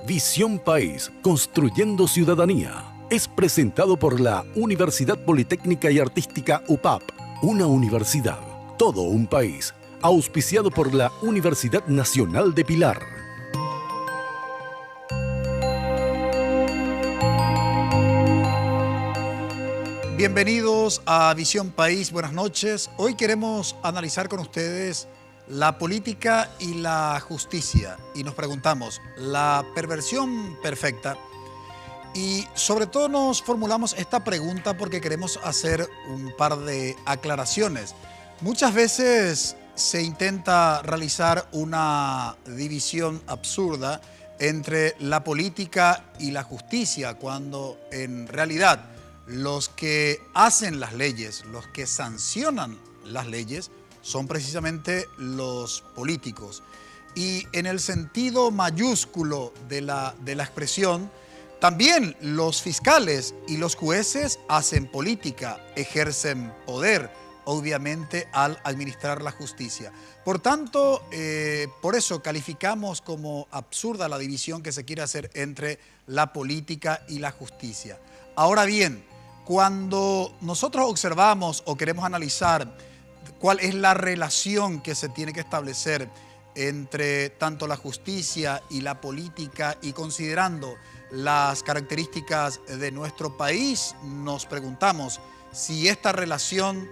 Visión País, construyendo ciudadanía. Es presentado por la Universidad Politécnica y Artística UPAP. Una universidad, todo un país. Auspiciado por la Universidad Nacional de Pilar. Bienvenidos a Visión País, buenas noches. Hoy queremos analizar con ustedes la política y la justicia. Y nos preguntamos, ¿la perversión perfecta? Y sobre todo nos formulamos esta pregunta porque queremos hacer un par de aclaraciones. Muchas veces se intenta realizar una división absurda entre la política y la justicia, cuando en realidad los que hacen las leyes, los que sancionan las leyes, son precisamente los políticos. Y en el sentido mayúsculo de la expresión, también los fiscales y los jueces hacen política, ejercen poder, obviamente, al administrar la justicia. Por tanto, por eso calificamos como absurda la división que se quiere hacer entre la política y la justicia. Ahora bien, cuando nosotros observamos o queremos analizar cuál es la relación que se tiene que establecer entre tanto la justicia y la política, y considerando las características de nuestro país, nos preguntamos si esta relación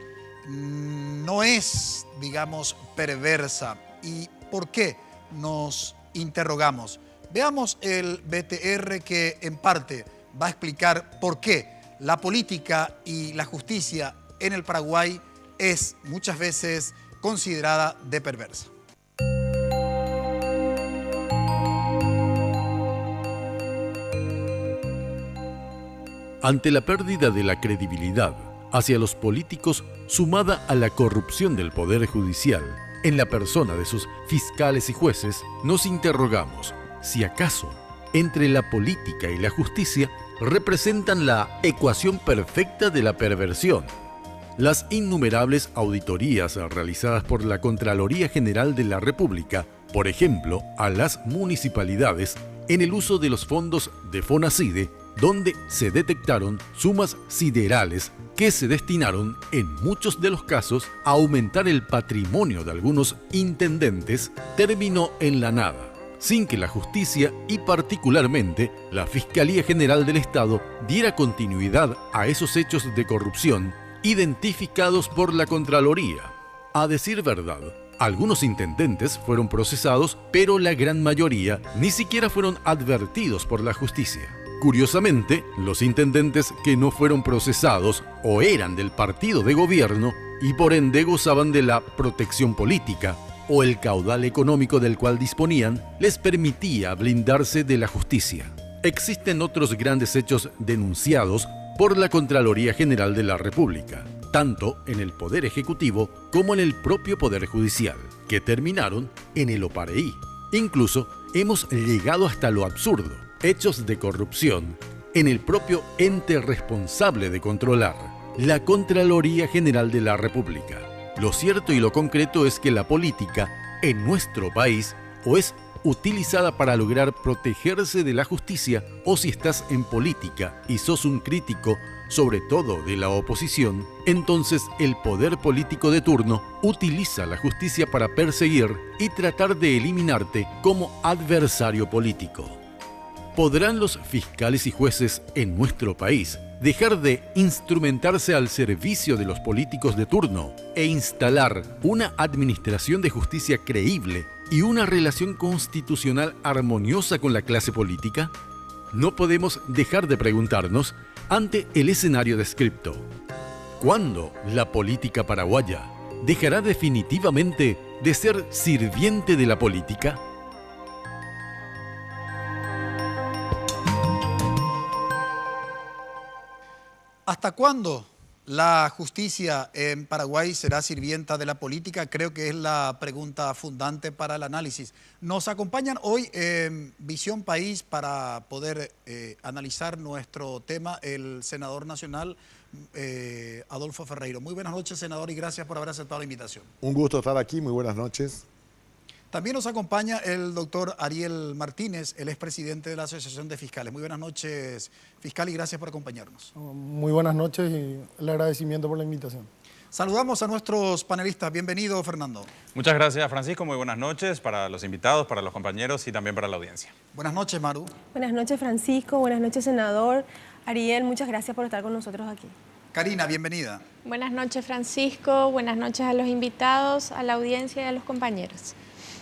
no es, digamos, perversa. ¿Y por qué? Nos interrogamos. Veamos el BTR, que en parte va a explicar por qué la política y la justicia en el Paraguay es muchas veces considerada de perversa. Ante la pérdida de la credibilidad hacia los políticos, sumada a la corrupción del Poder Judicial, en la persona de sus fiscales y jueces, nos interrogamos si acaso entre la política y la justicia representan la ecuación perfecta de la perversión. Las innumerables auditorías realizadas por la Contraloría General de la República, por ejemplo, a las municipalidades en el uso de los fondos de FONACIDE, donde se detectaron sumas siderales que se destinaron, en muchos de los casos, a aumentar el patrimonio de algunos intendentes, terminó en la nada, sin que la justicia y particularmente la Fiscalía General del Estado diera continuidad a esos hechos de corrupción identificados por la Contraloría. A decir verdad, algunos intendentes fueron procesados, pero la gran mayoría ni siquiera fueron advertidos por la justicia. Curiosamente, los intendentes que no fueron procesados o eran del partido de gobierno y por ende gozaban de la protección política, o el caudal económico del cual disponían les permitía blindarse de la justicia. Existen otros grandes hechos denunciados por la Contraloría General de la República, tanto en el Poder Ejecutivo como en el propio Poder Judicial, que terminaron en el OPAREI. Incluso hemos llegado hasta lo absurdo: hechos de corrupción en el propio ente responsable de controlar, la Contraloría General de la República. Lo cierto y lo concreto es que la política en nuestro país o es utilizada para lograr protegerse de la justicia, o si estás en política y sos un crítico, sobre todo de la oposición, entonces el poder político de turno utiliza la justicia para perseguir y tratar de eliminarte como adversario político. ¿Podrán los fiscales y jueces en nuestro país dejar de instrumentarse al servicio de los políticos de turno e instalar una administración de justicia creíble y una relación constitucional armoniosa con la clase política? No podemos dejar de preguntarnos ante el escenario descrito: ¿cuándo la política paraguaya dejará definitivamente de ser sirviente de la política? ¿Hasta cuándo la justicia en Paraguay será sirvienta de la política? Creo que es la pregunta fundante para el análisis. Nos acompañan hoy en Visión País para poder analizar nuestro tema el senador nacional Adolfo Ferreiro. Muy buenas noches, senador, y gracias por haber aceptado la invitación. Un gusto estar aquí, muy buenas noches. También nos acompaña el doctor Ariel Martínez, él es presidente de la Asociación de Fiscales. Muy buenas noches, fiscal, y gracias por acompañarnos. Muy buenas noches y el agradecimiento por la invitación. Saludamos a nuestros panelistas. Bienvenido, Fernando. Muchas gracias, Francisco. Muy buenas noches para los invitados, para los compañeros y también para la audiencia. Buenas noches, Maru. Buenas noches, Francisco. Buenas noches, senador. Ariel, muchas gracias por estar con nosotros aquí. Karina, bienvenida. Buenas noches, Francisco. Buenas noches a los invitados, a la audiencia y a los compañeros.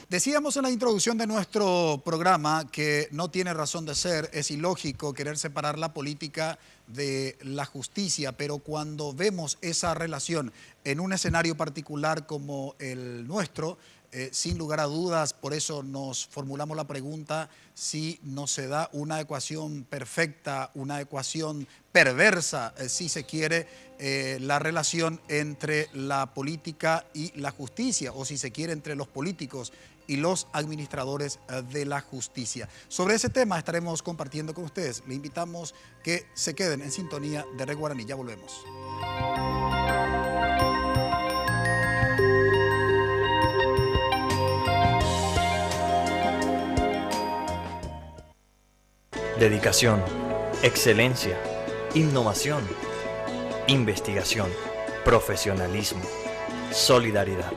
Decíamos en la introducción de nuestro programa que no tiene razón de ser, es ilógico querer separar la política de la justicia, pero cuando vemos esa relación en un escenario particular como el nuestro, sin lugar a dudas, por eso nos formulamos la pregunta si no se da una ecuación perfecta, una ecuación perversa, si se quiere, la relación entre la política y la justicia, o si se quiere, entre los políticos y los administradores de la justicia. Sobre ese tema estaremos compartiendo con ustedes. Le invitamos que se queden en sintonía de Red Guaraní. Ya volvemos. Dedicación, excelencia, innovación, investigación, profesionalismo, solidaridad.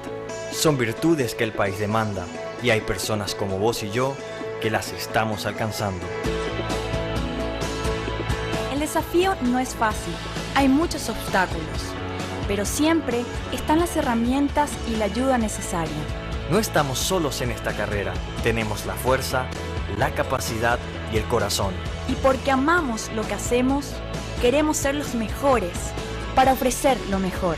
Son virtudes que el país demanda y hay personas como vos y yo que las estamos alcanzando. El desafío no es fácil, hay muchos obstáculos, pero siempre están las herramientas y la ayuda necesaria. No estamos solos en esta carrera, tenemos la fuerza, la capacidad y el corazón. Y porque amamos lo que hacemos, queremos ser los mejores para ofrecer lo mejor.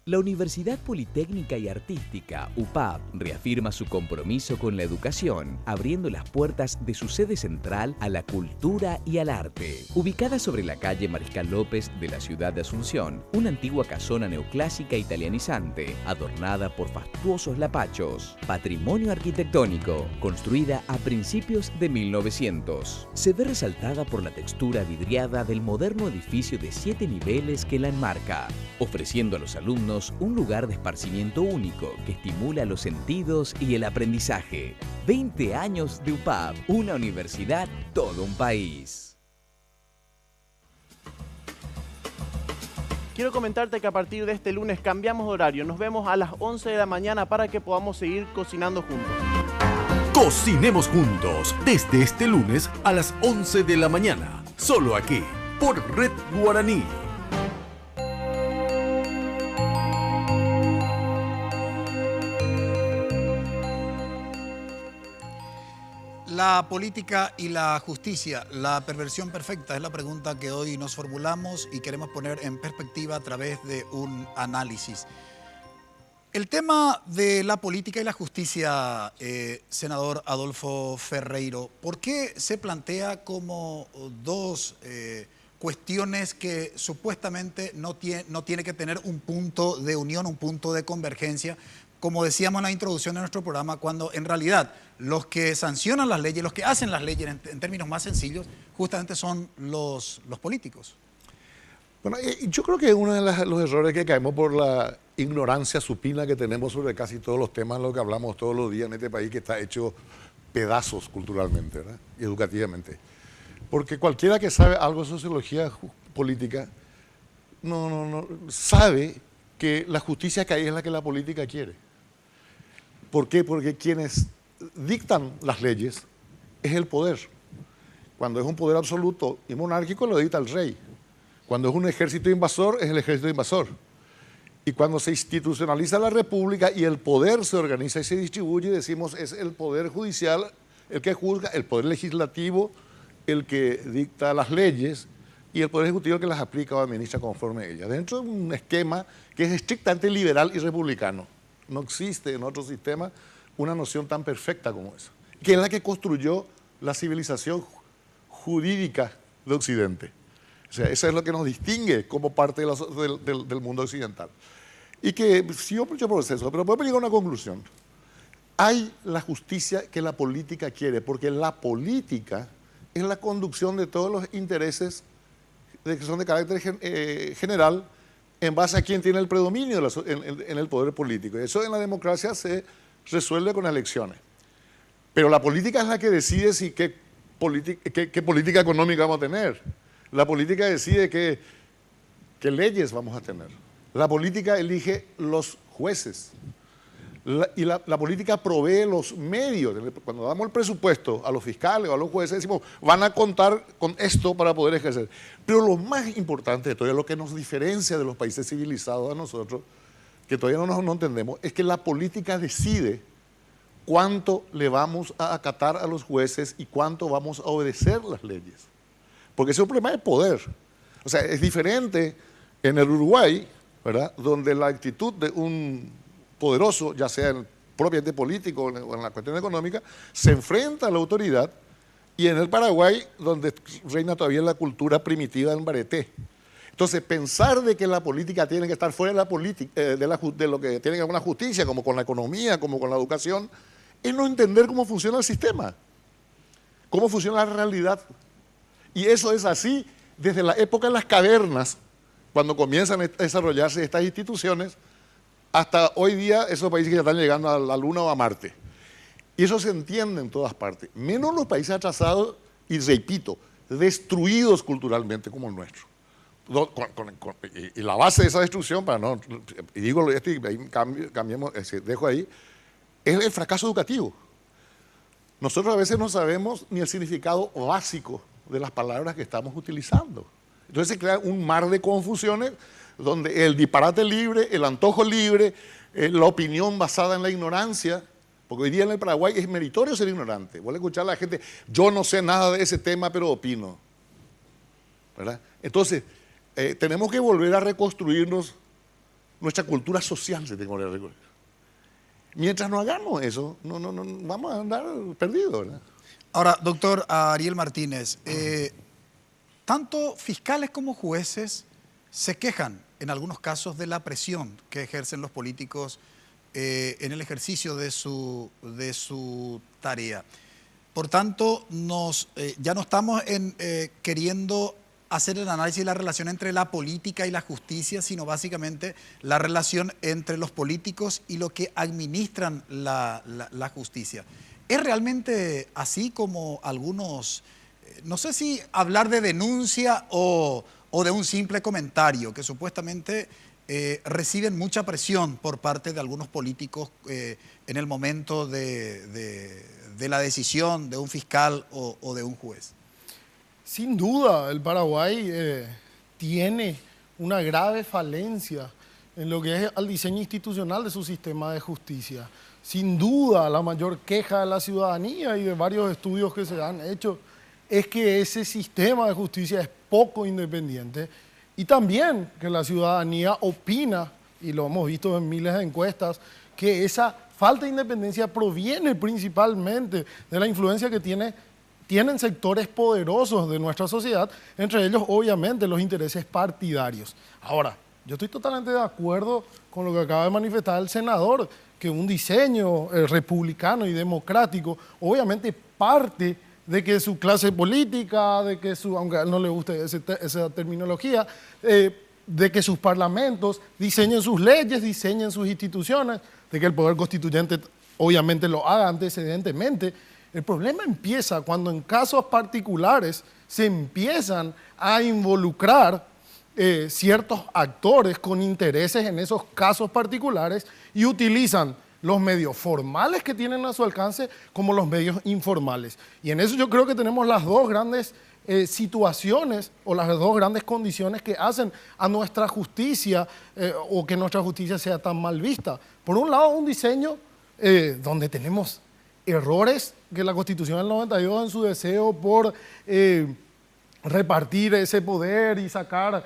La Universidad Politécnica y Artística, UPAP, reafirma su compromiso con la educación, abriendo las puertas de su sede central a la cultura y al arte. Ubicada sobre la calle Mariscal López de la ciudad de Asunción, una antigua casona neoclásica italianizante, adornada por fastuosos lapachos. Patrimonio arquitectónico, construida a principios de 1900. Se ve resaltada por la textura vidriada del moderno edificio de 7 niveles que la enmarca, ofreciendo a los alumnos un lugar de esparcimiento único que estimula los sentidos y el aprendizaje. 20 años de UPAP, una universidad, todo un país. Quiero comentarte que a partir de este lunes cambiamos de horario. Nos vemos a las 11 de la mañana para que podamos seguir cocinando juntos. Cocinemos juntos desde este lunes a las 11 de la mañana, solo aquí, por Red Guaraní. La política y la justicia, la perversión perfecta, es la pregunta que hoy nos formulamos y queremos poner en perspectiva a través de un análisis. El tema de la política y la justicia, senador Adolfo Ferreiro, ¿por qué se plantea como dos cuestiones que supuestamente no tiene que tener un punto de unión, un punto de convergencia? Como decíamos en la introducción de nuestro programa, cuando en realidad los que sancionan las leyes, los que hacen las leyes en términos más sencillos, justamente son los políticos. Bueno, yo creo que uno de los errores que caemos por la ignorancia supina que tenemos sobre casi todos los temas en los que hablamos todos los días en este país, que está hecho pedazos culturalmente, ¿verdad? Y educativamente. Porque cualquiera que sabe algo de sociología política no sabe que la justicia que hay es la que la política quiere. ¿Por qué? Porque quienes dictan las leyes es el poder. Cuando es un poder absoluto y monárquico lo dicta el rey. Cuando es un ejército invasor es el ejército invasor. Y cuando se institucionaliza la república y el poder se organiza y se distribuye, decimos es el poder judicial el que juzga, el poder legislativo el que dicta las leyes y el poder ejecutivo el que las aplica o administra conforme a ellas. Dentro de un esquema que es estrictamente liberal y republicano. No existe en otro sistema una noción tan perfecta como esa, que es la que construyó la civilización jurídica de Occidente. O sea, eso es lo que nos distingue como parte del mundo occidental. Y que siguió mucho proceso, pero podemos llegar a una conclusión. Hay la justicia que la política quiere, porque la política es la conducción de todos los intereses que son de carácter general en base a quién tiene el predominio en el poder político. Y eso en la democracia se resuelve con elecciones. Pero la política es la que decide qué política económica vamos a tener. La política decide qué leyes vamos a tener. La política elige los jueces. La política provee los medios. Cuando damos el presupuesto a los fiscales o a los jueces, decimos, van a contar con esto para poder ejercer. Pero lo más importante de todo, lo que nos diferencia de los países civilizados a nosotros, que todavía no entendemos, es que la política decide cuánto le vamos a acatar a los jueces y cuánto vamos a obedecer las leyes. Porque es un problema de poder. O sea, es diferente en el Uruguay, ¿verdad?, donde la actitud de un poderoso, ya sea propiamente político o en la cuestión económica, se enfrenta a la autoridad, y en el Paraguay, donde reina todavía la cultura primitiva del bareté. Entonces, pensar de que la política tiene que estar fuera de la política, de lo que tiene que ver con la justicia, como con la economía, como con la educación, es no entender cómo funciona el sistema, cómo funciona la realidad. Y eso es así desde la época de las cavernas, cuando comienzan a desarrollarse estas instituciones, hasta hoy día esos países que ya están llegando a la Luna o a Marte. Y eso se entiende en todas partes, menos los países atrasados y, repito, destruidos culturalmente como el nuestro. Y la base de esa destrucción, y digo esto y ahí cambiemos, dejo ahí, es el fracaso educativo. Nosotros a veces no sabemos ni el significado básico de las palabras que estamos utilizando. Entonces se crea un mar de confusiones donde el disparate libre, el antojo libre, la opinión basada en la ignorancia, porque hoy día en el Paraguay es meritorio ser ignorante. Voy a escuchar a la gente, yo no sé nada de ese tema, pero opino, ¿verdad? Entonces, tenemos que volver a reconstruirnos nuestra cultura social, se tiene que volver a reconstruir. Mientras no hagamos eso, no vamos a andar perdidos, ¿verdad? Ahora, doctor Ariel Martínez, tanto fiscales como jueces se quejan en algunos casos de la presión que ejercen los políticos en el ejercicio de su tarea. Por tanto, ya no estamos queriendo hacer el análisis de la relación entre la política y la justicia, sino básicamente la relación entre los políticos y lo que administran la justicia. ¿Es realmente así como algunos, no sé si hablar de denuncia o de un simple comentario, que supuestamente reciben mucha presión por parte de algunos políticos en el momento de la decisión de un fiscal o de un juez? Sin duda, el Paraguay tiene una grave falencia en lo que es el diseño institucional de su sistema de justicia. Sin duda, la mayor queja de la ciudadanía y de varios estudios que se han hecho es que ese sistema de justicia es poco independiente, y también que la ciudadanía opina, y lo hemos visto en miles de encuestas, que esa falta de independencia proviene principalmente de la influencia que tienen sectores poderosos de nuestra sociedad, entre ellos obviamente los intereses partidarios. Ahora, yo estoy totalmente de acuerdo con lo que acaba de manifestar el senador, que un diseño republicano y democrático obviamente parte de que su clase política, de que aunque a él no le guste esa terminología, de que sus parlamentos diseñen sus leyes, diseñen sus instituciones, de que el poder constituyente obviamente lo haga antecedentemente. El problema empieza cuando en casos particulares se empiezan a involucrar ciertos actores con intereses en esos casos particulares y utilizan los medios formales que tienen a su alcance como los medios informales. Y en eso yo creo que tenemos las dos grandes situaciones o las dos grandes condiciones que hacen a nuestra justicia o que nuestra justicia sea tan mal vista. Por un lado, un diseño donde tenemos errores que la Constitución del 92 en su deseo por repartir ese poder y sacar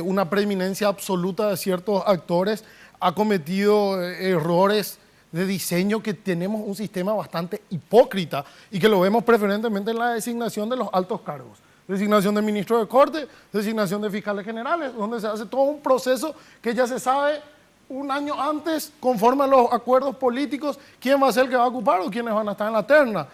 una preeminencia absoluta de ciertos actores ha cometido errores de diseño, que tenemos un sistema bastante hipócrita y que lo vemos preferentemente en la designación de los altos cargos. Designación de ministros de corte, designación de fiscales generales, donde se hace todo un proceso que ya se sabe un año antes, conforme a los acuerdos políticos, quién va a ser el que va a ocupar o quiénes van a estar en la terna.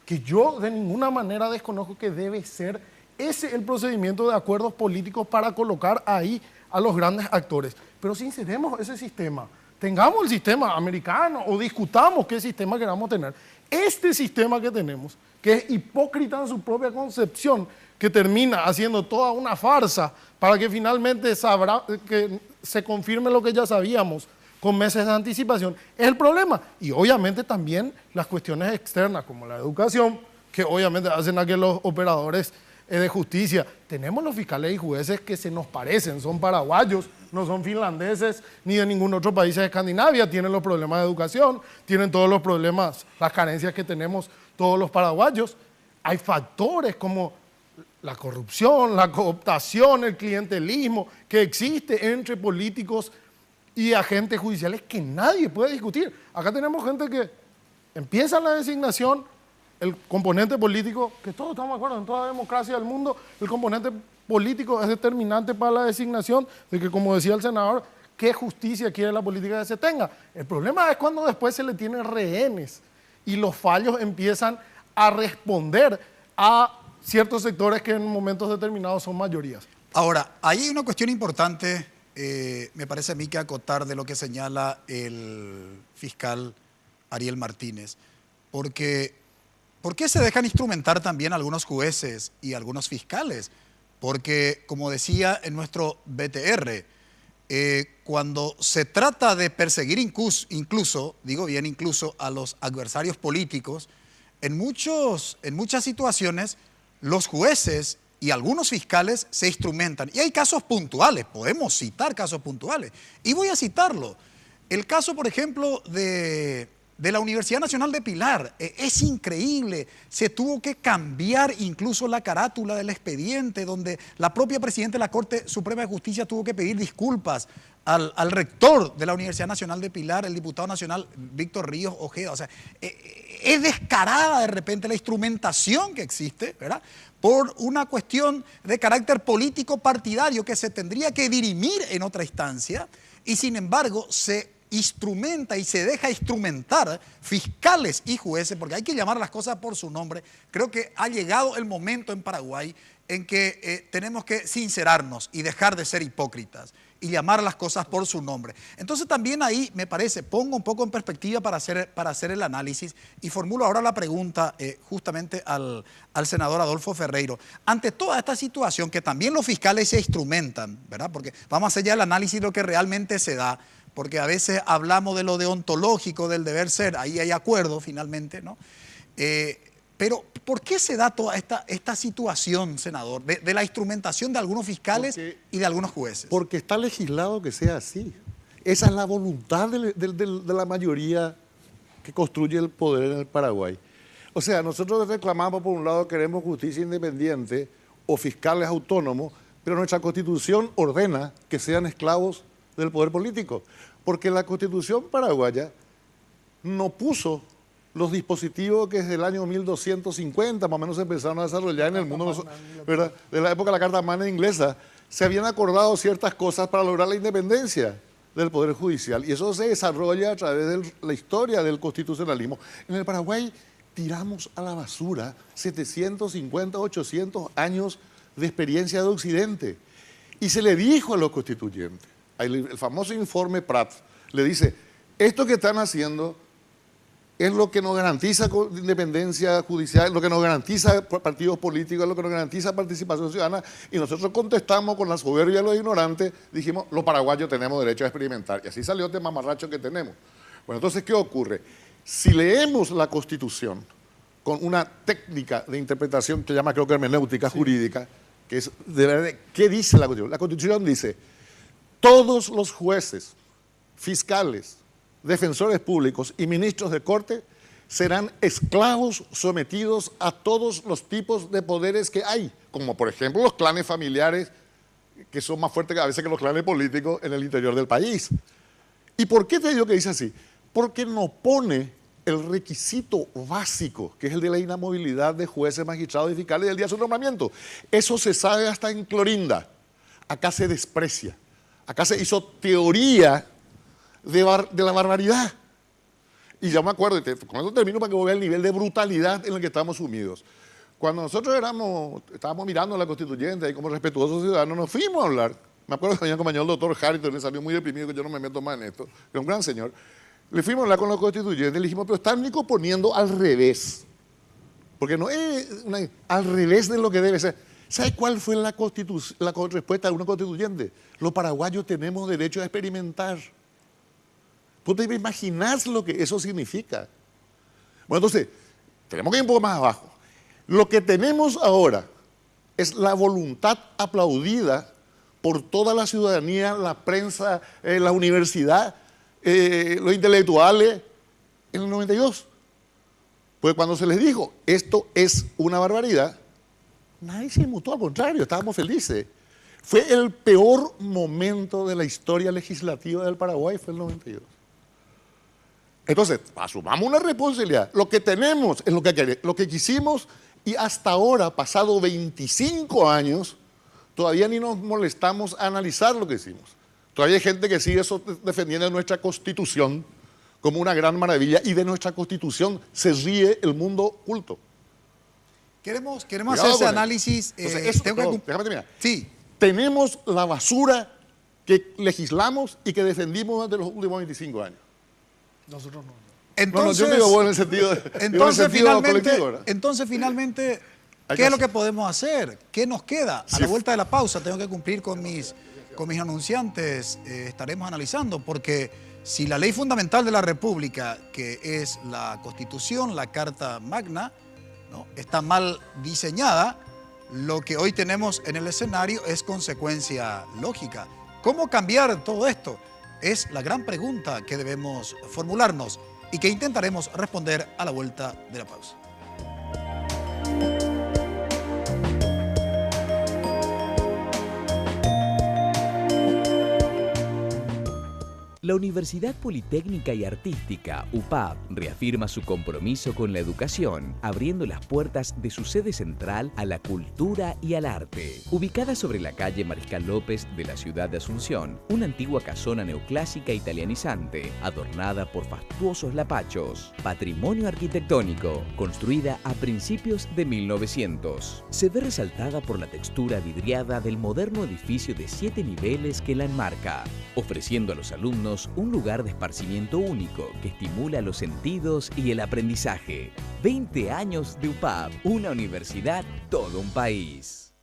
Que yo de ninguna manera desconozco que debe ser Ese es el procedimiento de acuerdos políticos para colocar ahí a los grandes actores. Pero sinceremos ese sistema, tengamos el sistema americano o discutamos qué sistema queramos tener. Este sistema que tenemos, que es hipócrita en su propia concepción, que termina haciendo toda una farsa para que finalmente que se confirme lo que ya sabíamos con meses de anticipación, es el problema. Y obviamente también las cuestiones externas, como la educación, que obviamente hacen a que los operadores de justicia, tenemos los fiscales y jueces que se nos parecen, son paraguayos, no son finlandeses ni de ningún otro país de Escandinavia, tienen los problemas de educación, tienen todos los problemas, las carencias que tenemos todos los paraguayos. Hay factores como la corrupción, la cooptación, el clientelismo que existe entre políticos y agentes judiciales que nadie puede discutir. Acá tenemos gente que empieza la designación, el componente político, que todos estamos de acuerdo, en toda democracia del mundo, el componente político es determinante para la designación de que, como decía el senador, qué justicia quiere la política que se tenga. El problema es cuando después se le tienen rehenes y los fallos empiezan a responder a ciertos sectores que en momentos determinados son mayorías. Ahora, ahí hay una cuestión importante, me parece a mí, que acotar de lo que señala el fiscal Ariel Martínez, porque ¿por qué se dejan instrumentar también algunos jueces y algunos fiscales? Porque, como decía en nuestro BTR, cuando se trata de perseguir incluso, digo bien, incluso a los adversarios políticos, en muchas situaciones los jueces y algunos fiscales se instrumentan. Y hay casos puntuales, podemos citar casos puntuales. Y voy a citarlo. El caso, por ejemplo, de la Universidad Nacional de Pilar. Es increíble, se tuvo que cambiar incluso la carátula del expediente, donde la propia presidenta de la Corte Suprema de Justicia tuvo que pedir disculpas al rector de la Universidad Nacional de Pilar, el diputado nacional Víctor Ríos Ojeda. O sea, es descarada de repente la instrumentación que existe, ¿verdad?, por una cuestión de carácter político partidario que se tendría que dirimir en otra instancia, y sin embargo se instrumenta y se deja instrumentar fiscales y jueces, porque hay que llamar las cosas por su nombre. Creo que ha llegado el momento en Paraguay en que tenemos que sincerarnos y dejar de ser hipócritas y llamar las cosas por su nombre. Entonces también ahí, me parece, pongo un poco en perspectiva para hacer el análisis y formulo ahora la pregunta justamente al senador Adolfo Ferreiro. Ante toda esta situación que también los fiscales se instrumentan, ¿verdad?, porque vamos a hacer ya el análisis de lo que realmente se da, porque a veces hablamos de lo deontológico, del deber ser, ahí hay acuerdo finalmente, ¿no? Pero, ¿por qué se da toda esta situación, senador, de la instrumentación de algunos fiscales y de algunos jueces? Porque está legislado que sea así. Esa es la voluntad de la mayoría que construye el poder en el Paraguay. O sea, nosotros reclamamos, por un lado, queremos justicia independiente o fiscales autónomos, pero nuestra Constitución ordena que sean esclavos del poder político, porque la Constitución paraguaya no puso los dispositivos que desde el año 1250 más o menos se empezaron a desarrollar en el mundo, ¿verdad?, de la época de la Carta Magna inglesa. Se habían acordado ciertas cosas para lograr la independencia del Poder Judicial, y eso se desarrolla a través de la historia del constitucionalismo. En el Paraguay tiramos a la basura 750, 800 años de experiencia de Occidente, y se le dijo a los constituyentes, el famoso informe Prat, le dice, esto que están haciendo es lo que nos garantiza independencia judicial, lo que nos garantiza partidos políticos, lo que nos garantiza participación ciudadana, y nosotros contestamos con la soberbia de los ignorantes, dijimos, los paraguayos tenemos derecho a experimentar, y así salió este mamarracho que tenemos. Bueno, entonces, ¿qué ocurre? Si leemos la Constitución con una técnica de interpretación que llama, creo que hermenéutica jurídica, que es, ¿qué dice la Constitución? La Constitución dice, todos los jueces, fiscales, defensores públicos y ministros de corte serán esclavos sometidos a todos los tipos de poderes que hay, como por ejemplo los clanes familiares, que son más fuertes a veces que los clanes políticos en el interior del país. ¿Y por qué te digo que dice así? Porque no pone el requisito básico, que es el de la inamovilidad de jueces, magistrados y fiscales del día de su nombramiento. Eso se sabe hasta en Clorinda. Acá se desprecia. Acá se hizo teoría de la barbaridad. Y ya me acuerdo, con eso termino para que vean el nivel de brutalidad en el que estamos sumidos. Cuando nosotros estábamos mirando la constituyente y como respetuosos ciudadanos nos fuimos a hablar. Me acuerdo que me acompañó el doctor Harrington, le salió muy deprimido que yo no me meto más en esto, que es un gran señor. Le fuimos a hablar con los constituyentes y le dijimos, pero están poniendo al revés. Porque no es al revés de lo que debe ser. ¿Sabe cuál fue la respuesta de una constituyente? Los paraguayos tenemos derecho a experimentar. Vos te imaginás lo que eso significa. Bueno, entonces, tenemos que ir un poco más abajo. Lo que tenemos ahora es la voluntad aplaudida por toda la ciudadanía, la prensa, la universidad, los intelectuales, en el 92. Pues cuando se les dijo, esto es una barbaridad, nadie se inmutó, al contrario, estábamos felices. Fue el peor momento de la historia legislativa del Paraguay, fue el 92. Entonces, asumamos una responsabilidad. Lo que tenemos es lo que quisimos y hasta ahora, pasado 25 años, todavía ni nos molestamos a analizar lo que hicimos. Todavía hay gente que sigue defendiendo nuestra Constitución como una gran maravilla y de nuestra Constitución se ríe el mundo culto. Queremos hacer ese análisis. Entonces, déjame terminar. Sí. Tenemos la basura que legislamos y que defendimos desde los últimos 25 años. Nosotros no. Entonces, yo digo vos en el sentido, colectivo, ¿verdad? Entonces, finalmente, ¿qué es lo que podemos hacer? ¿Qué nos queda? A la vuelta de la pausa tengo que cumplir con mis anunciantes. Estaremos analizando, porque si la ley fundamental de la República, que es la Constitución, la Carta Magna, ¿no?, está mal diseñada, lo que hoy tenemos en el escenario es consecuencia lógica. ¿Cómo cambiar todo esto? Es la gran pregunta que debemos formularnos y que intentaremos responder a la vuelta de la pausa. La Universidad Politécnica y Artística, UPAP, reafirma su compromiso con la educación, abriendo las puertas de su sede central a la cultura y al arte. Ubicada sobre la calle Mariscal López de la ciudad de Asunción, una antigua casona neoclásica italianizante, adornada por fastuosos lapachos, patrimonio arquitectónico, construida a principios de 1900. Se ve resaltada por la textura vidriada del moderno edificio de 7 niveles que la enmarca, ofreciendo a los alumnos un lugar de esparcimiento único que estimula los sentidos y el aprendizaje. 20 años de UPAP, una universidad, todo un país.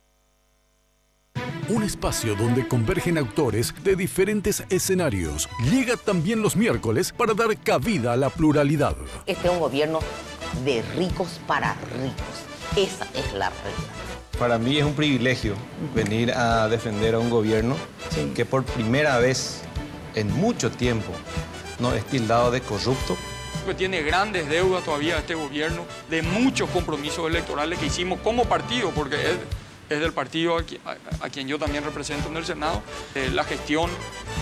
Un espacio donde convergen autores de diferentes escenarios. Llega también los miércoles para dar cabida a la pluralidad. Este es un gobierno de ricos para ricos. Esa es la realidad. Para mí es un privilegio venir a defender a un gobierno que por primera vez en mucho tiempo no es tildado de corrupto. Tiene grandes deudas todavía este gobierno, de muchos compromisos electorales que hicimos como partido, porque es del partido a quien yo también represento en el Senado. La gestión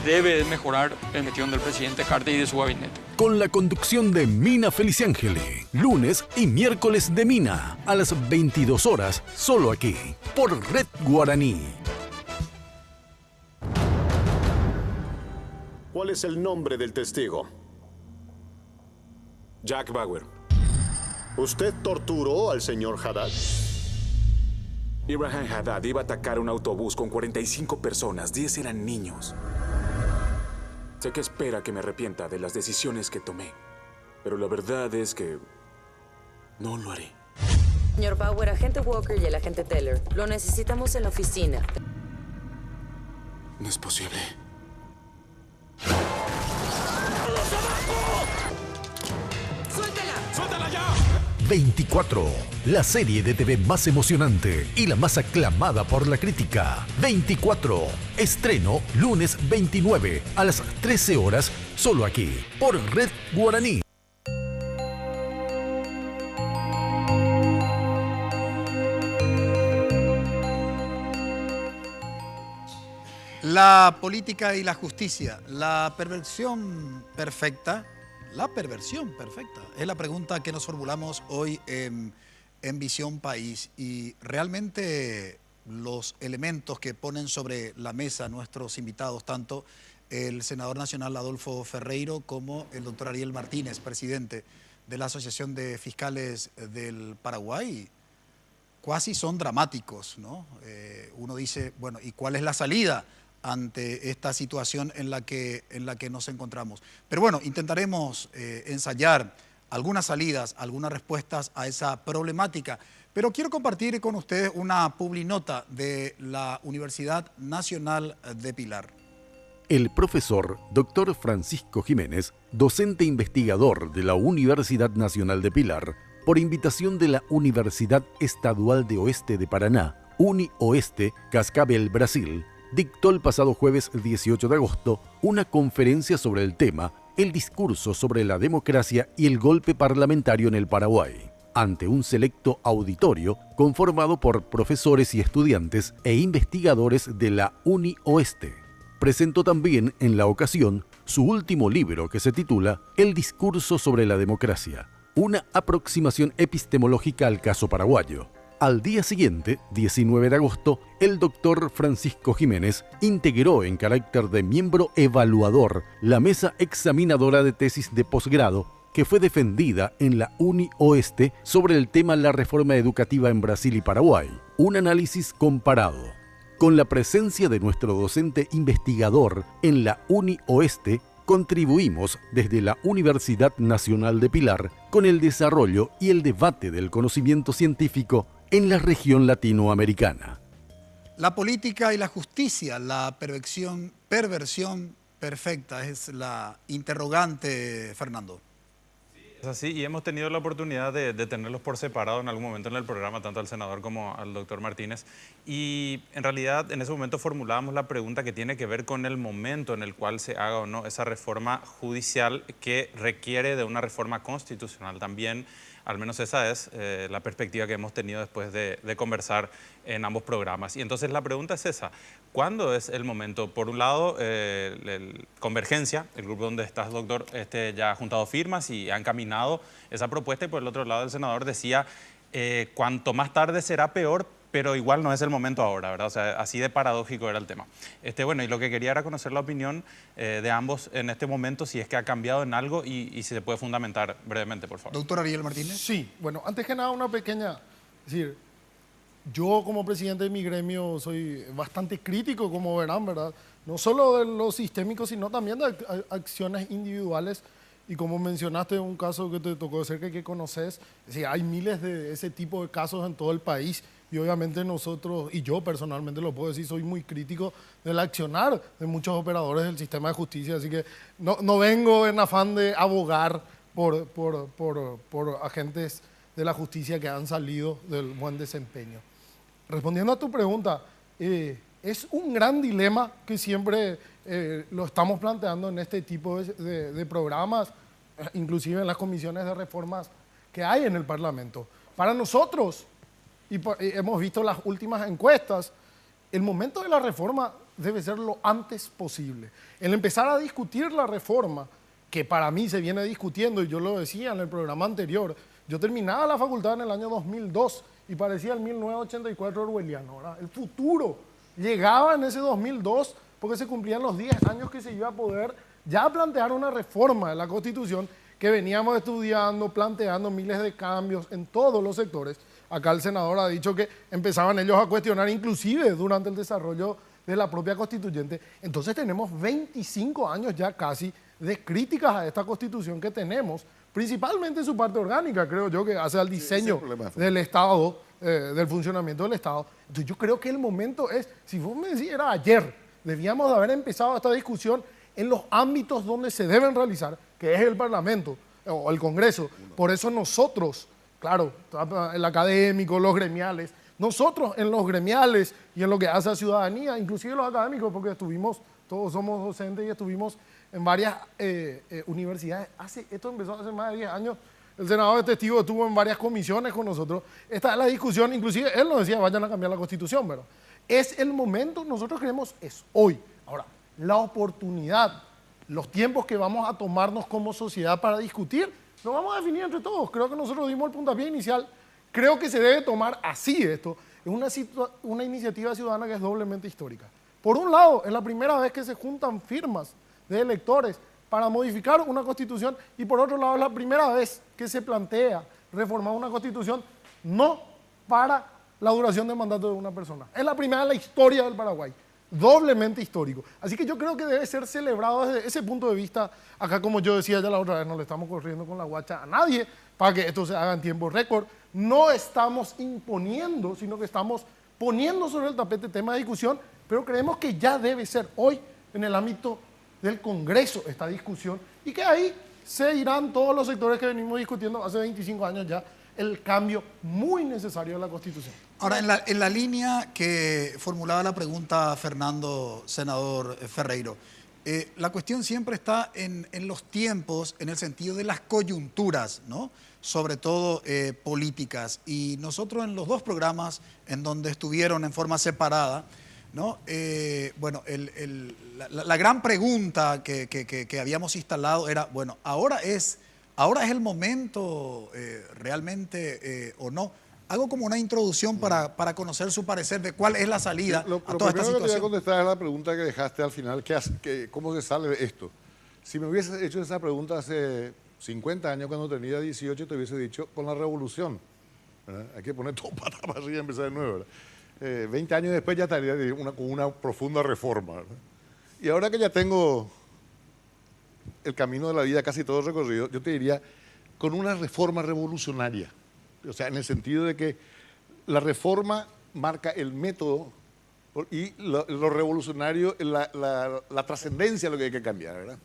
debe mejorar la gestión del presidente Carter y de su gabinete. Con la conducción de Mina Feliciángeli, lunes y miércoles de Mina, a las 22 horas, solo aquí, por Red Guaraní. ¿Cuál es el nombre del testigo? Jack Bauer. ¿Usted torturó al señor Haddad? Ibrahim Haddad iba a atacar un autobús con 45 personas, 10 eran niños. Sé que espera que me arrepienta de las decisiones que tomé, pero la verdad es que no lo haré. Señor Bauer, agente Walker y el agente Teller, lo necesitamos en la oficina. No es posible. ¡Suéltala ya! 24, la serie de TV más emocionante y la más aclamada por la crítica. 24, estreno lunes 29 a las 13 horas, solo aquí, por Red Guaraní. La política y la justicia, la perversión perfecta. La perversión perfecta es la pregunta que nos formulamos hoy en Visión País, y realmente los elementos que ponen sobre la mesa nuestros invitados, tanto el senador nacional Adolfo Ferreiro como el doctor Ariel Martínez, presidente de la Asociación de Fiscales del Paraguay, casi son dramáticos, ¿no? Uno dice, bueno, ¿y cuál es la salida ante esta situación en la que nos encontramos? Pero bueno, intentaremos ensayar algunas salidas, algunas respuestas a esa problemática. Pero quiero compartir con ustedes una publinota de la Universidad Nacional de Pilar. El profesor Dr. Francisco Jiménez, docente investigador de la Universidad Nacional de Pilar, por invitación de la Universidad Estadual de Oeste de Paraná, UniOeste, Cascavel, Brasil, dictó el pasado jueves 18 de agosto una conferencia sobre el tema El discurso sobre la democracia y el golpe parlamentario en el Paraguay, ante un selecto auditorio conformado por profesores y estudiantes e investigadores de la UniOeste. Presentó también en la ocasión su último libro, que se titula El discurso sobre la democracia, una aproximación epistemológica al caso paraguayo. Al día siguiente, 19 de agosto, el doctor Francisco Jiménez integró en carácter de miembro evaluador la mesa examinadora de tesis de posgrado que fue defendida en la UniOeste sobre el tema la reforma educativa en Brasil y Paraguay, un análisis comparado. Con la presencia de nuestro docente investigador en la UniOeste, contribuimos desde la Universidad Nacional de Pilar con el desarrollo y el debate del conocimiento científico en la región latinoamericana. La política y la justicia, la perversión perfecta, es la interrogante, Fernando. Es así, y hemos tenido la oportunidad de tenerlos por separado en algún momento en el programa, tanto al senador como al doctor Martínez. Y en realidad en ese momento formulábamos la pregunta que tiene que ver con el momento en el cual se haga o no esa reforma judicial que requiere de una reforma constitucional también. Al menos esa es la perspectiva que hemos tenido después de conversar en ambos programas. Y entonces la pregunta es esa: ¿cuándo es el momento? Por un lado, Convergencia, el grupo donde estás, doctor, ya ha juntado firmas y ha encaminado esa propuesta, y por el otro lado el senador decía, cuanto más tarde será peor, pero igual no es el momento ahora, ¿verdad? O sea, así de paradójico era el tema. Bueno, y lo que quería era conocer la opinión de ambos en este momento, si es que ha cambiado en algo y si se puede fundamentar brevemente, por favor. Doctor Ariel Martínez. Sí, bueno, antes que nada una pequeña, es decir, yo como presidente de mi gremio soy bastante crítico, como verán, ¿verdad? No solo de lo sistémico, sino también de acciones individuales. Y como mencionaste, un caso que te tocó de cerca y que conoces, es decir, hay miles de ese tipo de casos en todo el país. Y obviamente nosotros, y yo personalmente lo puedo decir, soy muy crítico del accionar de muchos operadores del sistema de justicia. Así que no vengo en afán de abogar por agentes de la justicia que han salido del buen desempeño. Respondiendo a tu pregunta, es un gran dilema que siempre lo estamos planteando en este tipo de programas, inclusive en las comisiones de reformas que hay en el Parlamento. Para nosotros, y hemos visto las últimas encuestas, el momento de la reforma debe ser lo antes posible. El empezar a discutir la reforma, que para mí se viene discutiendo, y yo lo decía en el programa anterior, yo terminaba la facultad en el año 2002 y parecía el 1984 orwelliano, ¿verdad? El futuro llegaba en ese 2002 porque se cumplían los 10 años que se iba a poder ya plantear una reforma de la Constitución que veníamos estudiando, planteando miles de cambios en todos los sectores. Acá el senador ha dicho que empezaban ellos a cuestionar inclusive durante el desarrollo de la propia constituyente. Entonces tenemos 25 años ya casi de críticas a esta Constitución que tenemos, principalmente su parte orgánica, creo yo, que hace al diseño del Estado, del funcionamiento del Estado. Entonces yo creo que el momento es, si vos me decís, era ayer, debíamos de haber empezado esta discusión en los ámbitos donde se deben realizar, que es el Parlamento o el Congreso. Por eso nosotros, claro, el académico, los gremiales, nosotros en los gremiales y en lo que hace a ciudadanía, inclusive los académicos, porque estuvimos, todos somos docentes y estuvimos en varias universidades. Esto empezó hace más de 10 años. El senador de testigo estuvo en varias comisiones con nosotros. Esta es la discusión, inclusive él nos decía, vayan a cambiar la Constitución, ¿verdad? Es el momento, nosotros creemos, es hoy. Ahora, la oportunidad, los tiempos que vamos a tomarnos como sociedad para discutir, lo vamos a definir entre todos. Creo que nosotros dimos el puntapié inicial. Creo que se debe tomar así esto. Es una iniciativa ciudadana que es doblemente histórica. Por un lado, es la primera vez que se juntan firmas de electores para modificar una constitución, y por otro lado es la primera vez que se plantea reformar una constitución no para la duración de mandato de una persona. Es la primera en la historia del Paraguay, doblemente histórico. Así que yo creo que debe ser celebrado desde ese punto de vista. Acá, como yo decía ya la otra vez, no le estamos corriendo con la guacha a nadie para que esto se haga en tiempo récord. No estamos imponiendo, sino que estamos poniendo sobre el tapete tema de discusión, pero creemos que ya debe ser hoy en el ámbito del Congreso esta discusión y que ahí se irán todos los sectores que venimos discutiendo hace 25 años ya el cambio muy necesario de la Constitución. Ahora, en la línea que formulaba la pregunta Fernando, senador Ferreiro, la cuestión siempre está en los tiempos, en el sentido de las coyunturas, ¿no? Sobre todo políticas. Y nosotros en los dos programas en donde estuvieron en forma separada, ¿no? Bueno, la gran pregunta que habíamos instalado era, bueno, ¿ahora es el momento realmente o no? Hago como una introducción para conocer su parecer de cuál es la salida a toda esta situación. Lo primero que te voy a contestar es la pregunta que dejaste al final, ¿cómo se sale de esto? Si me hubieses hecho esa pregunta hace 50 años, cuando tenía 18, te hubiese dicho, con la revolución, ¿verdad? Hay que poner todo para arriba y empezar de nuevo, ¿verdad? 20 años después ya estaría con una profunda reforma, ¿verdad? Y ahora que ya tengo el camino de la vida casi todo recorrido, yo te diría, con una reforma revolucionaria. O sea, en el sentido de que la reforma marca el método y lo revolucionario, la trascendencia, lo que hay que cambiar, ¿verdad?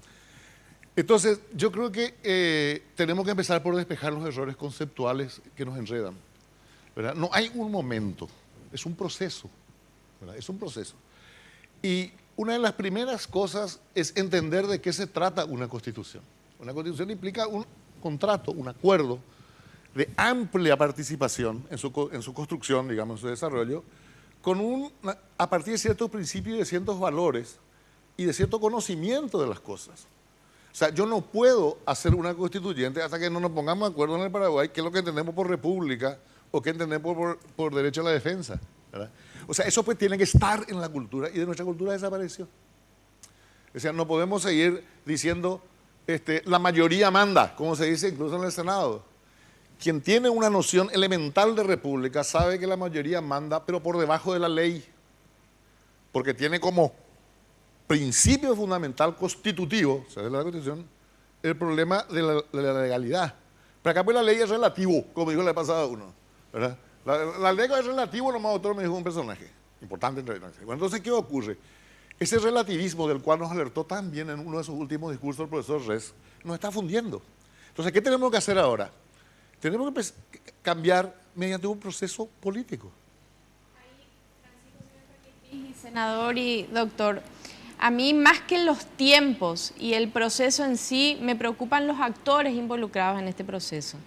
Entonces, yo creo que tenemos que empezar por despejar los errores conceptuales que nos enredan, ¿verdad? No hay un momento, es un proceso, ¿verdad? Es un proceso. Y una de las primeras cosas es entender de qué se trata una constitución. Una constitución implica un contrato, un acuerdo de amplia participación en su construcción, digamos, en su desarrollo, a partir de ciertos principios y de ciertos valores y de cierto conocimiento de las cosas. O sea, yo no puedo hacer una constituyente hasta que no nos pongamos de acuerdo en el Paraguay qué es lo que entendemos por república o qué entendemos por derecho a la defensa, ¿verdad? O sea, eso pues tiene que estar en la cultura y de nuestra cultura desapareció. O sea, no podemos seguir diciendo la mayoría manda, como se dice incluso en el Senado. Quien tiene una noción elemental de república sabe que la mayoría manda, pero por debajo de la ley, porque tiene como principio fundamental constitutivo, o sea, de la Constitución, el problema de la legalidad. Pero acá pues la ley es relativo, como dijo la pasada uno, ¿verdad? La ley es relativo, nomás otro me dijo un personaje importante. Bueno, entonces, ¿qué ocurre? Ese relativismo del cual nos alertó también en uno de sus últimos discursos el profesor Res, nos está fundiendo. Entonces, ¿qué tenemos que hacer ahora? Tenemos que cambiar mediante un proceso político. Senador y doctor, a mí más que los tiempos y el proceso en sí, me preocupan los actores involucrados en este proceso.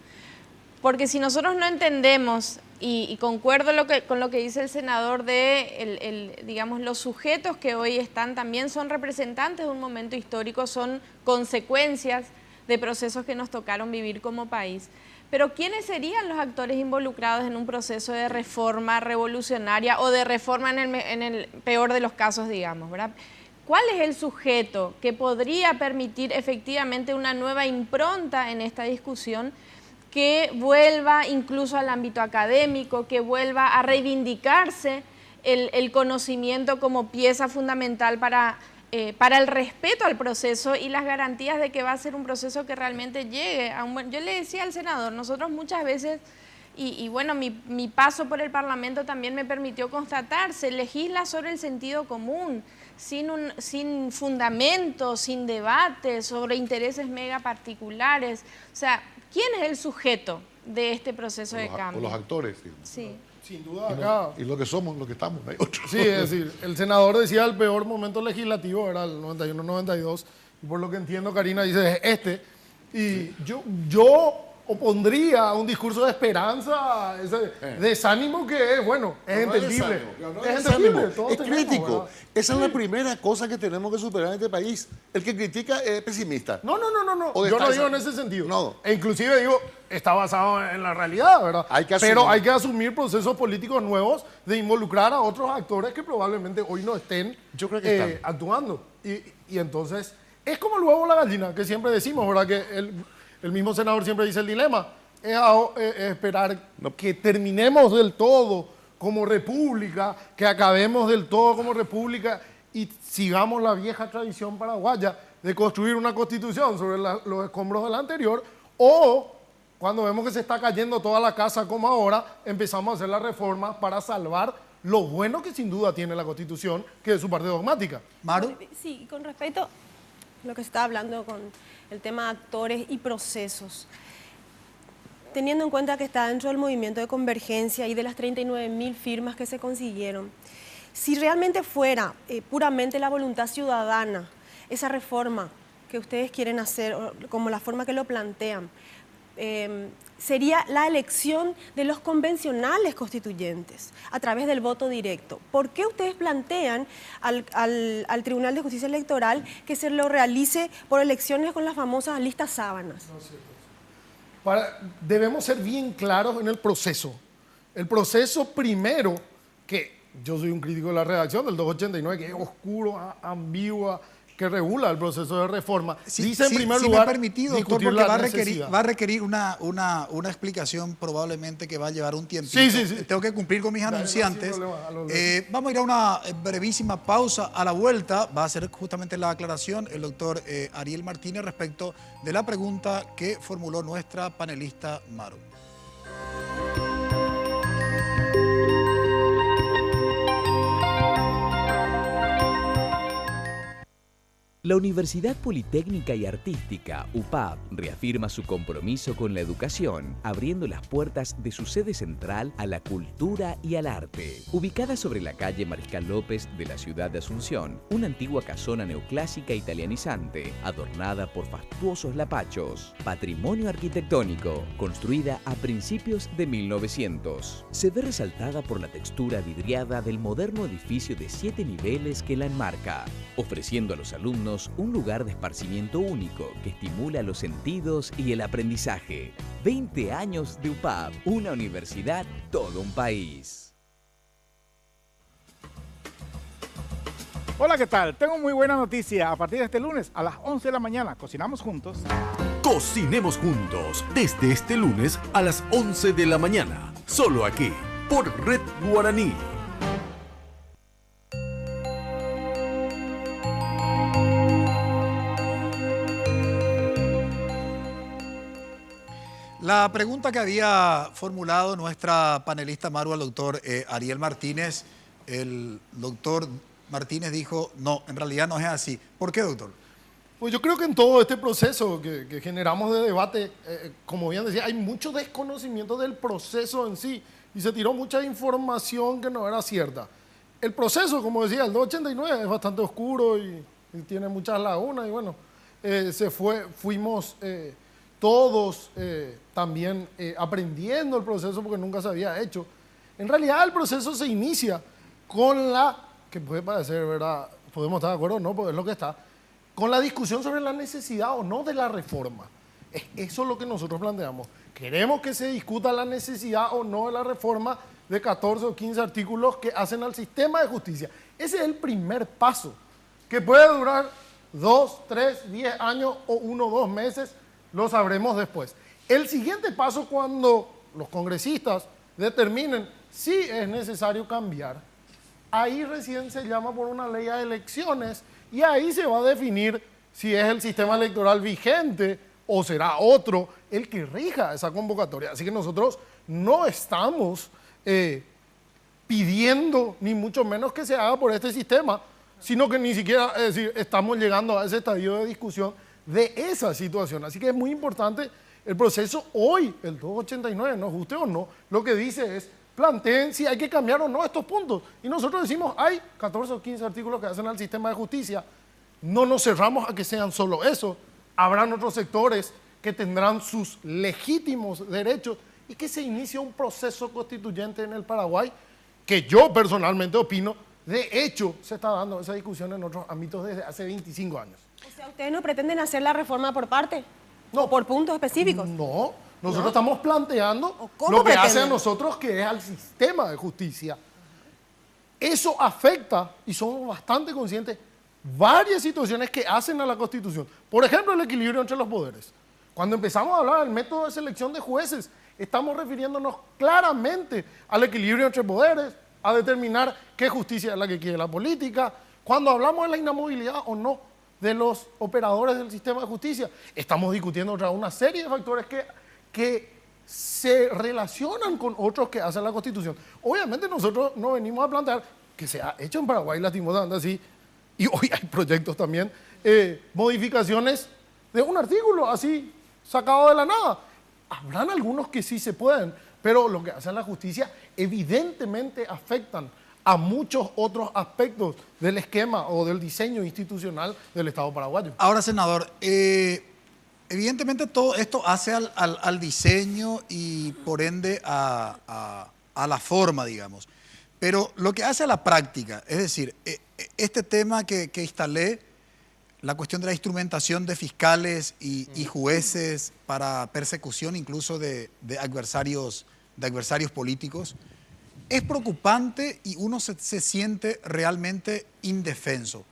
Porque si nosotros no entendemos, y concuerdo con lo que dice el senador digamos, los sujetos que hoy están también son representantes de un momento histórico, son consecuencias de procesos que nos tocaron vivir como país. Pero ¿quiénes serían los actores involucrados en un proceso de reforma revolucionaria o de reforma en el peor de los casos, digamos, ¿verdad? ¿Cuál es el sujeto que podría permitir efectivamente una nueva impronta en esta discusión que vuelva incluso al ámbito académico, que vuelva a reivindicarse el conocimiento como pieza fundamental para el respeto al proceso y las garantías de que va a ser un proceso que realmente llegue a un buen... Yo le decía al senador, nosotros muchas veces, y bueno, mi paso por el Parlamento también me permitió constatar, se legisla sobre el sentido común, sin fundamento, sin debate, sobre intereses mega particulares. O sea, ¿quién es el sujeto de este proceso de cambio? Los actores. Sí. Sin duda acá. Y lo que somos, lo que estamos, no hay otro. Sí, es decir, el senador decía el peor momento legislativo era el 91-92, y por lo que entiendo Karina dice es y yo opondría un discurso de esperanza, ese desánimo que es, bueno, es entendible. Es entendible, es crítico. Esa es la primera cosa que tenemos que superar en este país. El que critica es pesimista. No. Yo no digo en ese sentido. No. E inclusive digo, está basado en la realidad, ¿verdad? Pero hay que asumir procesos políticos nuevos de involucrar a otros actores que probablemente hoy no estén actuando. Y entonces, es como el huevo o la gallina, que siempre decimos, ¿verdad? Que el mismo senador siempre dice el dilema, es esperar que terminemos del todo como república, que acabemos del todo como república y sigamos la vieja tradición paraguaya de construir una constitución sobre los escombros de la anterior, o cuando vemos que se está cayendo toda la casa como ahora, empezamos a hacer la reforma para salvar lo bueno que sin duda tiene la constitución, que es su parte dogmática. ¿Maru? Sí, con respecto a lo que se está hablando con el tema de actores y procesos, teniendo en cuenta que está dentro del movimiento de convergencia y de las 39.000 firmas que se consiguieron, si realmente fuera puramente la voluntad ciudadana, esa reforma que ustedes quieren hacer, como la forma que lo plantean, sería la elección de los convencionales constituyentes a través del voto directo. ¿Por qué ustedes plantean al Tribunal de Justicia Electoral que se lo realice por elecciones con las famosas listas sábanas? Debemos ser bien claros en el proceso. El proceso primero, que yo soy un crítico de la redacción del 289, que es oscuro, ambigua, que regula el proceso de reforma. Dice en primer lugar, me ha permitido, doctor, porque va a requerir una explicación probablemente que va a llevar un tiempito. Sí. Tengo que cumplir con mis anunciantes. Vamos a ir a una brevísima pausa. A la vuelta va a hacer justamente la aclaración el doctor Ariel Martínez respecto de la pregunta que formuló nuestra panelista Maru. La Universidad Politécnica y Artística, UPAP, reafirma su compromiso con la educación, abriendo las puertas de su sede central a la cultura y al arte. Ubicada sobre la calle Mariscal López de la ciudad de Asunción, una antigua casona neoclásica italianizante, adornada por fastuosos lapachos. Patrimonio arquitectónico, construida a principios de 1900. Se ve resaltada por la textura vidriada del moderno edificio de 7 niveles que la enmarca, ofreciendo a los alumnos un lugar de esparcimiento único que estimula los sentidos y el aprendizaje. 20 años de UPAP, una universidad, todo un país. Hola, ¿qué tal? Tengo muy buena noticia. A partir de este lunes a las 11 de la mañana, cocinamos juntos. Cocinemos juntos, desde este lunes a las 11 de la mañana, solo aquí, por Red Guaraní. La pregunta que había formulado nuestra panelista Maru al doctor Ariel Martínez, el doctor Martínez dijo, no, en realidad no es así. ¿Por qué, doctor? Pues yo creo que en todo este proceso que generamos de debate, como bien decía, hay mucho desconocimiento del proceso en sí y se tiró mucha información que no era cierta. El proceso, como decía, el 289 es bastante oscuro y tiene muchas lagunas y bueno, fuimos todos también aprendiendo el proceso porque nunca se había hecho. En realidad el proceso se inicia con que puede parecer, ¿verdad? Podemos estar de acuerdo o no, porque es lo que está, con la discusión sobre la necesidad o no de la reforma. Eso es lo que nosotros planteamos. Queremos que se discuta la necesidad o no de la reforma de 14 o 15 artículos que hacen al sistema de justicia. Ese es el primer paso, que puede durar 2, 3, 10 años o 1 o 2 meses, lo sabremos después. El siguiente paso, cuando los congresistas determinen si es necesario cambiar, ahí recién se llama por una ley de elecciones y ahí se va a definir si es el sistema electoral vigente o será otro el que rija esa convocatoria. Así que nosotros no estamos pidiendo ni mucho menos que se haga por este sistema, sino que ni siquiera estamos llegando a ese estadio de discusión de esa situación. Así que es muy importante el proceso hoy, el 289, nos guste o no, lo que dice es, planteen si hay que cambiar o no estos puntos. Y nosotros decimos, hay 14 o 15 artículos que hacen al sistema de justicia, no nos cerramos a que sean solo eso, habrán otros sectores que tendrán sus legítimos derechos y que se inicie un proceso constituyente en el Paraguay, que yo personalmente opino, de hecho, se está dando esa discusión en otros ámbitos desde hace 25 años. O sea, ¿ustedes no pretenden hacer la reforma por parte? No. ¿Por puntos específicos? No, nosotros estamos planteando lo que hace a nosotros, que es al sistema de justicia. Eso afecta, y somos bastante conscientes, varias situaciones que hacen a la Constitución. Por ejemplo, el equilibrio entre los poderes. Cuando empezamos a hablar del método de selección de jueces, estamos refiriéndonos claramente al equilibrio entre poderes, a determinar qué justicia es la que quiere la política. Cuando hablamos de la inamovilidad o no de los operadores del sistema de justicia, estamos discutiendo otra una serie de factores que se relacionan con otros que hacen la Constitución. Obviamente nosotros no venimos a plantear que se ha hecho en Paraguay lastimosamente así, y hoy hay proyectos también, modificaciones de un artículo así sacado de la nada. Habrán algunos que sí se pueden, pero lo que hace la justicia evidentemente afectan a muchos otros aspectos del esquema o del diseño institucional del Estado paraguayo. Ahora, senador, evidentemente todo esto hace al diseño y por ende a la forma, digamos. Pero lo que hace a la práctica, es decir, este tema que instalé, la cuestión de la instrumentación de fiscales y jueces para persecución incluso de adversarios políticos, es preocupante y uno se siente realmente indefenso.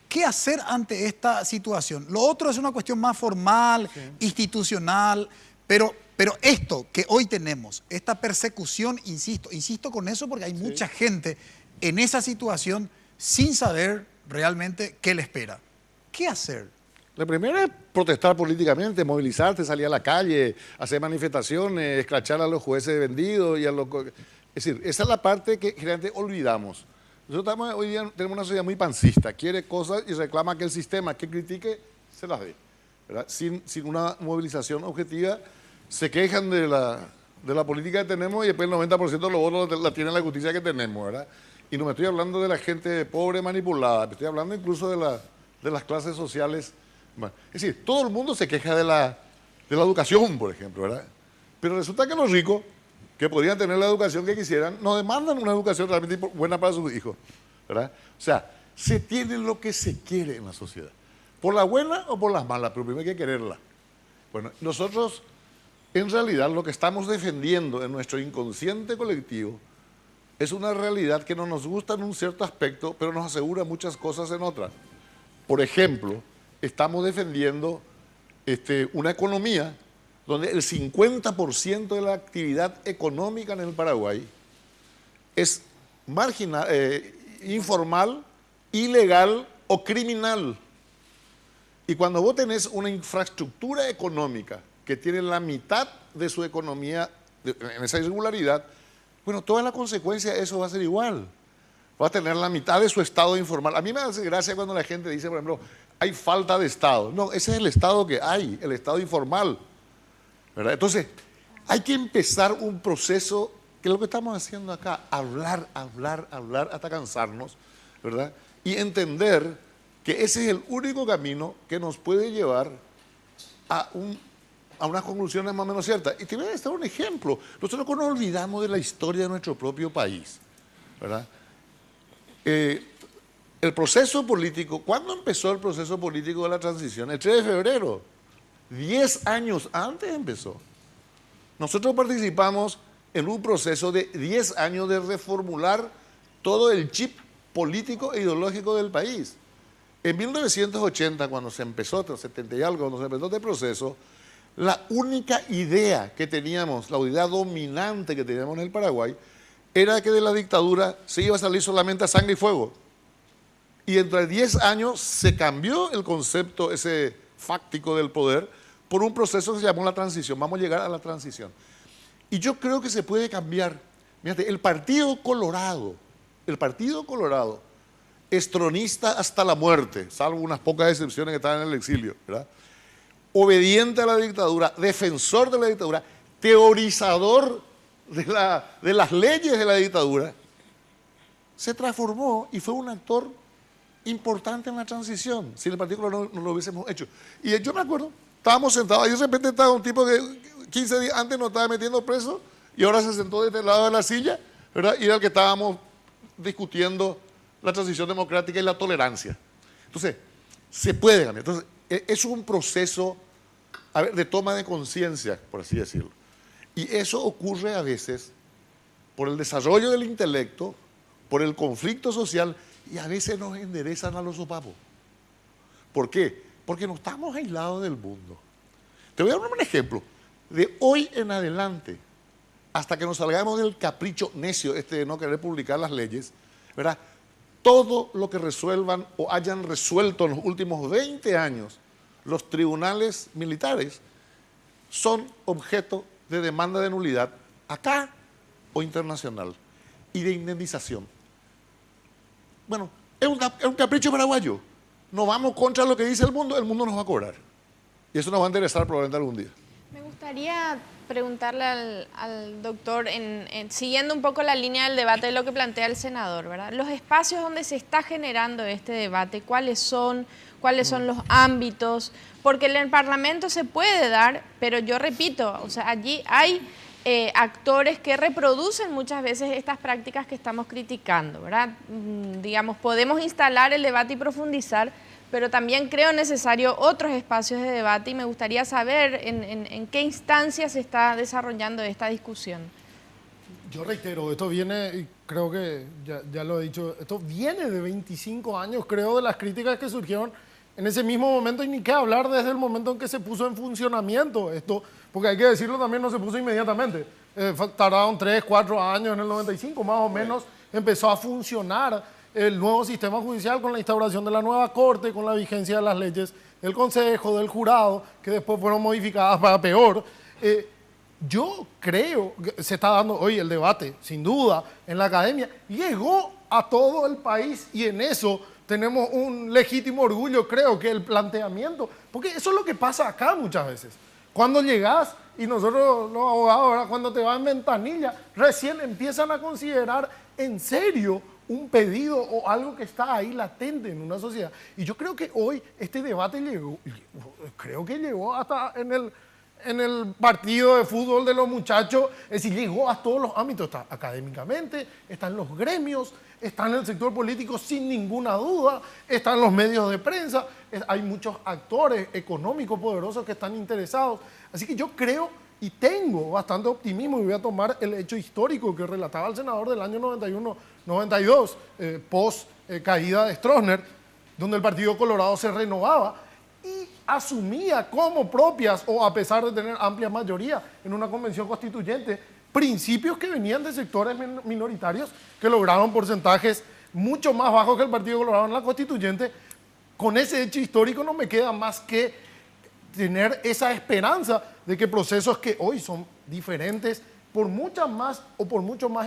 ¿Qué hacer ante esta situación? Lo otro es una cuestión más formal, institucional, pero esto que hoy tenemos, esta persecución, insisto con eso porque hay mucha gente en esa situación sin saber realmente qué le espera. ¿Qué hacer? La primera es protestar políticamente, movilizarte, salir a la calle, hacer manifestaciones, escrachar a los jueces vendidos y a los... Es decir, esa es la parte que generalmente olvidamos. Nosotros hoy día tenemos una sociedad muy pancista, quiere cosas y reclama que el sistema que critique se las dé, ¿verdad? Sin una movilización objetiva, se quejan de la política que tenemos y después el 90% de los votos la tiene la justicia que tenemos, ¿verdad? Y no me estoy hablando de la gente pobre manipulada, me estoy hablando incluso de las clases sociales. Es decir, todo el mundo se queja de la educación, por ejemplo, ¿verdad? Pero resulta que los ricos, que podrían tener la educación que quisieran, no demandan una educación realmente buena para sus hijos, ¿verdad? O sea, se tiene lo que se quiere en la sociedad, por la buena o por las malas, pero primero hay que quererla. Bueno, nosotros, en realidad, lo que estamos defendiendo en nuestro inconsciente colectivo es una realidad que no nos gusta en un cierto aspecto, pero nos asegura muchas cosas en otras. Por ejemplo, estamos defendiendo una economía donde el 50% de la actividad económica en el Paraguay es marginal, informal, ilegal o criminal. Y cuando vos tenés una infraestructura económica que tiene la mitad de su economía en esa irregularidad, bueno, toda la consecuencia de eso va a ser igual. Va a tener la mitad de su estado informal. A mí me hace gracia cuando la gente dice, por ejemplo, hay falta de Estado. No, ese es el Estado que hay, el Estado informal, ¿verdad? Entonces, hay que empezar un proceso, que es lo que estamos haciendo acá, hablar hasta cansarnos, ¿verdad? Y entender que ese es el único camino que nos puede llevar a unas conclusiones más o menos ciertas. Y te voy a dar un ejemplo. Nosotros no nos olvidamos de la historia de nuestro propio país, ¿verdad? El proceso político, ¿cuándo empezó el proceso político de la transición? El 3 de febrero, 10 años antes empezó. Nosotros participamos en un proceso de 10 años de reformular todo el chip político e ideológico del país. En 1980, cuando se empezó, 70 y algo, cuando se empezó este proceso, la única idea que teníamos, la idea dominante que teníamos en el Paraguay, era que de la dictadura se iba a salir solamente a sangre y fuego. Y dentro de 10 años se cambió el concepto ese fáctico del poder por un proceso que se llamó la transición. Vamos a llegar a la transición. Y yo creo que se puede cambiar. Fíjate, el Partido Colorado es tronista hasta la muerte, salvo unas pocas excepciones que están en el exilio, ¿verdad? Obediente a la dictadura, defensor de la dictadura, teorizador de las leyes de la dictadura, se transformó y fue un actor importante en la transición. Si en el Partido Colorado no lo hubiésemos hecho. Y yo me acuerdo, estábamos sentados y de repente estaba un tipo que 15 días antes nos estaba metiendo preso y ahora se sentó de este lado de la silla, ¿verdad? Y era el que estábamos discutiendo la transición democrática y la tolerancia. Entonces, se puede cambiar. Entonces, es un proceso de toma de conciencia, por así decirlo. Y eso ocurre a veces por el desarrollo del intelecto, por el conflicto social, y a veces nos enderezan a los sopapos. ¿Por qué? Porque no estamos aislados del mundo. Te voy a dar un ejemplo. De hoy en adelante, hasta que nos salgamos del capricho necio de no querer publicar las leyes, ¿verdad? Todo lo que resuelvan o hayan resuelto en los últimos 20 años los tribunales militares son objeto de demanda de nulidad acá o internacional y de indemnización. Bueno, es un capricho paraguayo. No vamos contra lo que dice el mundo nos va a cobrar. Y eso nos va a interesar probablemente algún día. Me gustaría preguntarle al doctor, siguiendo un poco la línea del debate de lo que plantea el senador, ¿verdad? Los espacios donde se está generando este debate, ¿cuáles son los ámbitos? Porque en el Parlamento se puede dar, pero yo repito, o sea, allí hay actores que reproducen muchas veces estas prácticas que estamos criticando, ¿verdad? Digamos, podemos instalar el debate y profundizar, pero también creo necesario otros espacios de debate y me gustaría saber en qué instancia se está desarrollando esta discusión. Yo reitero, esto viene, y creo que ya lo he dicho, esto viene de 25 años, creo, de las críticas que surgieron en ese mismo momento y ni qué hablar desde el momento en que se puso en funcionamiento esto, porque hay que decirlo también, no se puso inmediatamente. Tardaron 3, 4 años, en el 95 más o menos empezó a funcionar el nuevo sistema judicial con la instauración de la nueva corte, con la vigencia de las leyes del consejo, del jurado, que después fueron modificadas para peor. Yo creo que se está dando hoy el debate, sin duda, en la academia. Llegó a todo el país y en eso tenemos un legítimo orgullo, creo que el planteamiento, porque eso es lo que pasa acá muchas veces. Cuando llegas, y nosotros los abogados, ¿verdad? Cuando te vas en ventanilla, recién empiezan a considerar en serio un pedido o algo que está ahí latente en una sociedad. Y yo creo que hoy este debate llegó hasta en el partido de fútbol de los muchachos, es decir, llegó a todos los ámbitos, está académicamente, está en los gremios, está en el sector político sin ninguna duda, está en los medios de prensa, hay muchos actores económicos poderosos que están interesados. Así que yo creo y tengo bastante optimismo y voy a tomar el hecho histórico que relataba el senador del año 91-92, post caída de Stroessner, donde el Partido Colorado se renovaba y asumía como propias, o a pesar de tener amplia mayoría en una convención constituyente, principios que venían de sectores minoritarios que lograron porcentajes mucho más bajos que el Partido Colorado en la constituyente. Con ese hecho histórico no me queda más que tener esa esperanza de que procesos que hoy son diferentes, por mucho más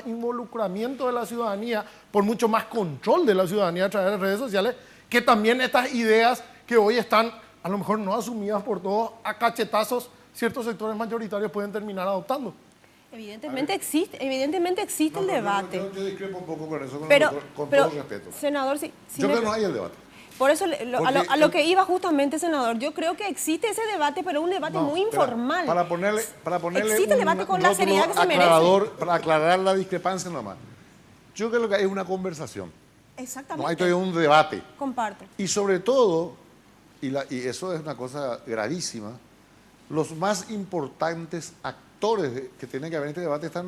involucramiento de la ciudadanía, por mucho más control de la ciudadanía a través de redes sociales, que también estas ideas que hoy están a lo mejor no asumidas por todos, a cachetazos, ciertos sectores mayoritarios pueden terminar adoptando. Evidentemente existe el debate. Yo discrepo un poco con eso, con pero, todo respeto. Senador, yo creo que no hay el debate. Por eso a lo que iba justamente, senador, yo creo que existe ese debate, pero un debate muy informal. Para ponerle existe el debate con la seriedad que se merece. Para aclarar la discrepancia nomás. Yo creo que es una conversación. Exactamente. No hay todavía un debate. Comparto. Y sobre todo, y eso es una cosa gravísima, los más importantes actores que tienen que haber en este debate están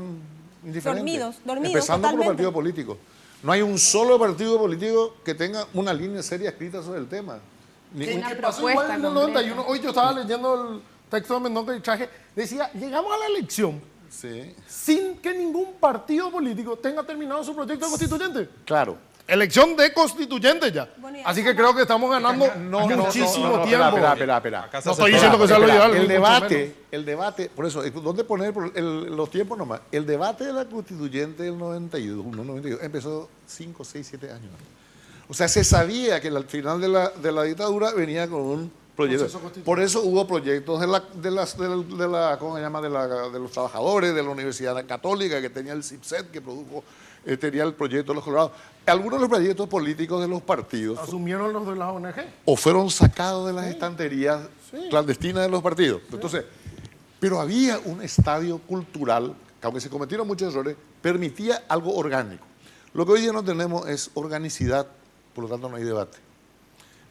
indiferentes. Dormidos, empezando totalmente. por los partidos políticos. No hay un solo partido político que tenga una línea seria escrita sobre el tema. ¿Qué pasó igual en el 91? Hoy yo estaba leyendo el texto de Mendoza y Traje, decía, llegamos a la elección sin que ningún partido político tenga terminado su proyecto de constituyente. Claro. Elección de constituyente ya. Bueno, así que creo que estamos ganando muchísimo tiempo. Espera. No estoy diciendo que sea lo ideal. El debate, por eso, ¿dónde poner los tiempos nomás? El debate de la constituyente del 92 empezó 5, 6, 7 años. O sea, se sabía que al final de la dictadura venía con un proyecto. Por eso hubo proyectos de los trabajadores, de la Universidad Católica, que tenía el CIPSET, que produjo, tenía el proyecto de los Colorados. Algunos de los proyectos políticos de los partidos asumieron los de las ONG o fueron sacados de las estanterías clandestinas de los partidos. Entonces, pero había un estadio cultural que, aunque se cometieron muchos errores, permitía algo orgánico. Lo que hoy día no tenemos es organicidad, por lo tanto no hay debate.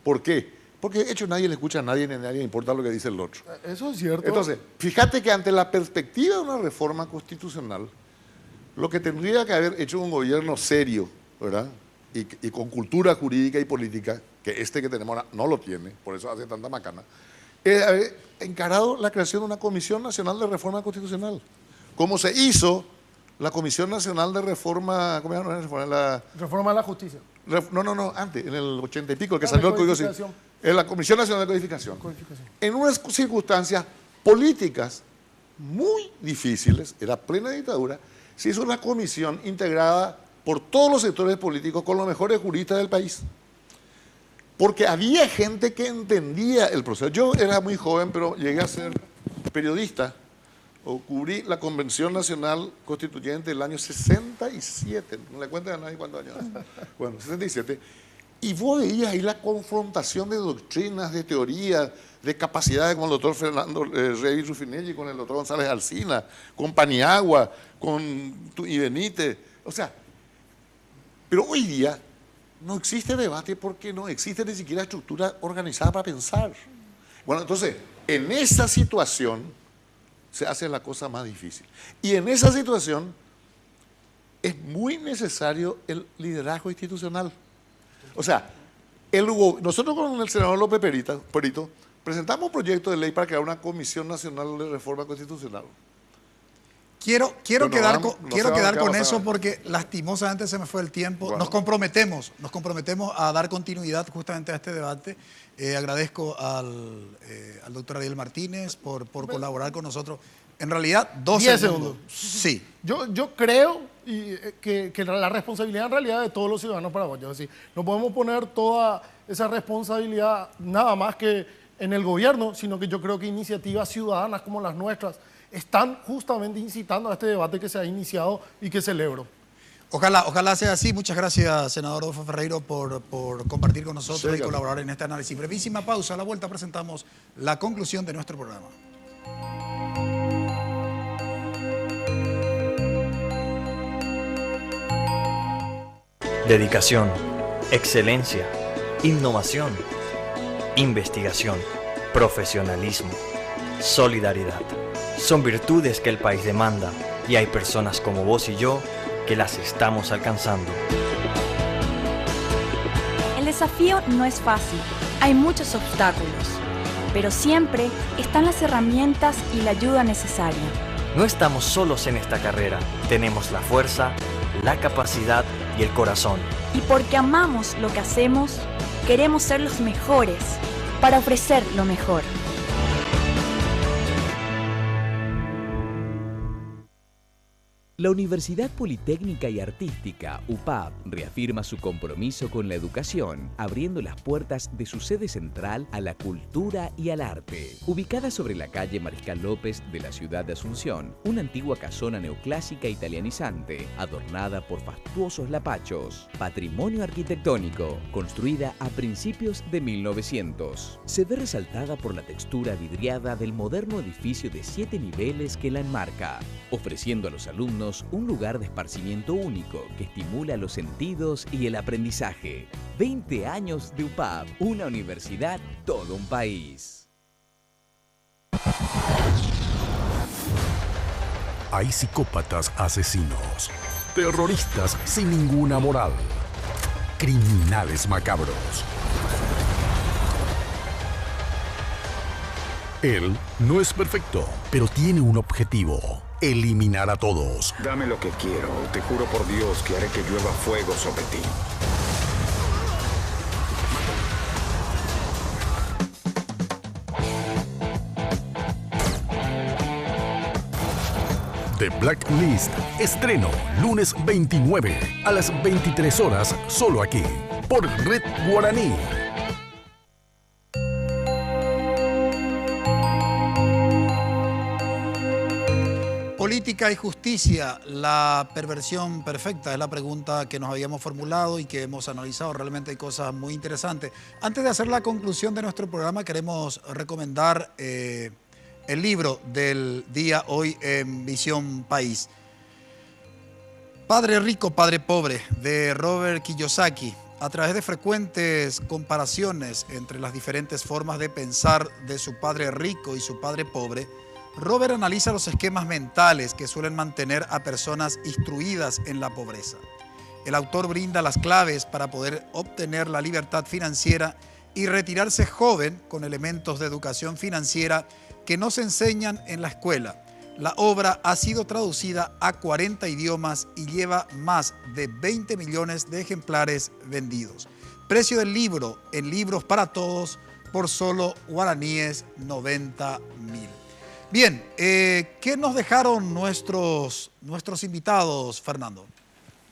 ¿Por qué? Porque de hecho nadie le escucha a nadie, ni a nadie le importa lo que dice el otro. Eso es cierto. Entonces, fíjate que ante la perspectiva de una reforma constitucional, lo que tendría que haber hecho un gobierno serio, ¿verdad? Y con cultura jurídica y política, que que tenemos ahora no lo tiene, por eso hace tanta macana, haber encarado la creación de una Comisión Nacional de Reforma Constitucional, como se hizo la Comisión Nacional de Reforma, ¿cómo se llama? Reforma de la Justicia. No, antes, en el 80 y pico, que salió el Código Civil. En la Comisión Nacional de Codificación. En unas circunstancias políticas muy difíciles, era plena dictadura, se hizo una comisión integrada por todos los sectores políticos con los mejores juristas del país. Porque había gente que entendía el proceso. Yo era muy joven, pero llegué a ser periodista, o cubrí la Convención Nacional Constituyente del año 67, no le cuenten a nadie cuántos años. Bueno, 67. Y vos veías ahí la confrontación de doctrinas, de teorías, de capacidades con el doctor Fernando Rey Rufinelli, con el doctor González Alsina, con Paniagua, con y Benítez. O sea, pero hoy día no existe debate porque no existe ni siquiera estructura organizada para pensar. Bueno, entonces, en esa situación se hace la cosa más difícil. Y en esa situación es muy necesario el liderazgo institucional. O sea, nosotros con el senador López Perito presentamos un proyecto de ley para crear una Comisión Nacional de Reforma Constitucional. Quiero quedar con eso porque lastimosamente se me fue el tiempo. Bueno. Nos comprometemos a dar continuidad justamente a este debate. Agradezco al doctor Ariel Martínez por colaborar con nosotros. En realidad, 10 segundos. Sí. Yo creo que la responsabilidad en realidad de todos los ciudadanos paraguayos. Es decir, no podemos poner toda esa responsabilidad nada más que en el gobierno, sino que yo creo que iniciativas ciudadanas como las nuestras están justamente incitando a este debate que se ha iniciado y que celebro. Ojalá sea así. Muchas gracias, senador Rodolfo Ferreiro, por compartir con nosotros y colaborar en este análisis. Brevísima pausa. A la vuelta presentamos la conclusión de nuestro programa. Dedicación, excelencia, innovación, investigación, profesionalismo, solidaridad. Son virtudes que el país demanda y hay personas como vos y yo que las estamos alcanzando. El desafío no es fácil, hay muchos obstáculos, pero siempre están las herramientas y la ayuda necesaria. No estamos solos en esta carrera, tenemos la fuerza, la capacidad y el corazón. Y porque amamos lo que hacemos, queremos ser los mejores para ofrecer lo mejor. La Universidad Politécnica y Artística, UPAP, reafirma su compromiso con la educación, abriendo las puertas de su sede central a la cultura y al arte. Ubicada sobre la calle Mariscal López de la ciudad de Asunción, una antigua casona neoclásica italianizante, adornada por fastuosos lapachos. Patrimonio arquitectónico, construida a principios de 1900. Se ve resaltada por la textura vidriada del moderno edificio de 7 niveles que la enmarca, ofreciendo a los alumnos un lugar de esparcimiento único que estimula los sentidos y el aprendizaje. 20 años de UPAP, una universidad, todo un país. Hay psicópatas asesinos, terroristas sin ninguna moral, criminales macabros. Él no es perfecto, pero tiene un objetivo: eliminar a todos. Dame lo que quiero. Te juro por Dios que haré que llueva fuego sobre ti. The Blacklist, estreno lunes 29 a las 23 horas, solo aquí, por Red Guaraní. Política y justicia, la perversión perfecta, es la pregunta que nos habíamos formulado y que hemos analizado. Realmente hay cosas muy interesantes. Antes de hacer la conclusión de nuestro programa, queremos recomendar el libro del día hoy en Visión País. Padre Rico, Padre Pobre, de Robert Kiyosaki. A través de frecuentes comparaciones entre las diferentes formas de pensar de su padre rico y su padre pobre, Robert analiza los esquemas mentales que suelen mantener a personas instruidas en la pobreza. El autor brinda las claves para poder obtener la libertad financiera y retirarse joven con elementos de educación financiera que no se enseñan en la escuela. La obra ha sido traducida a 40 idiomas y lleva más de 20 millones de ejemplares vendidos. Precio del libro en Libros para Todos por solo guaraníes 90.000. Bien, ¿qué nos dejaron nuestros invitados, Fernando?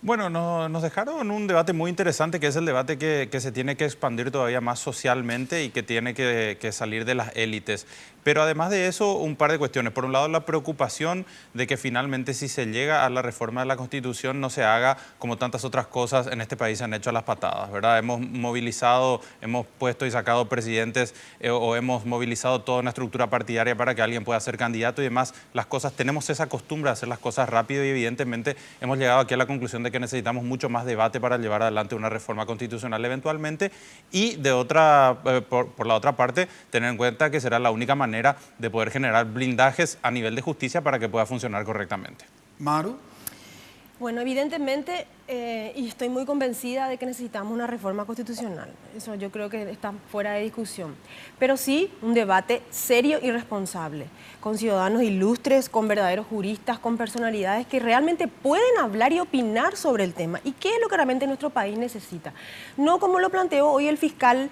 Bueno, nos dejaron un debate muy interesante, que es el debate que se tiene que expandir todavía más socialmente y que tiene que salir de las élites. Pero además de eso, un par de cuestiones. Por un lado, la preocupación de que finalmente si se llega a la reforma de la Constitución no se haga como tantas otras cosas en este país se han hecho a las patadas, ¿verdad? Hemos movilizado, hemos puesto y sacado presidentes o hemos movilizado toda una estructura partidaria para que alguien pueda ser candidato y demás. Las cosas, tenemos esa costumbre de hacer las cosas rápido y evidentemente hemos llegado aquí a la conclusión de que necesitamos mucho más debate para llevar adelante una reforma constitucional eventualmente y de otra, por la otra parte, tener en cuenta que será la única manera de poder generar blindajes a nivel de justicia para que pueda funcionar correctamente. Maru. Bueno, evidentemente, y estoy muy convencida de que necesitamos una reforma constitucional. Eso yo creo que está fuera de discusión. Pero sí, un debate serio y responsable, con ciudadanos ilustres, con verdaderos juristas, con personalidades que realmente pueden hablar y opinar sobre el tema. ¿Y qué es lo que realmente nuestro país necesita? No como lo planteó hoy el fiscal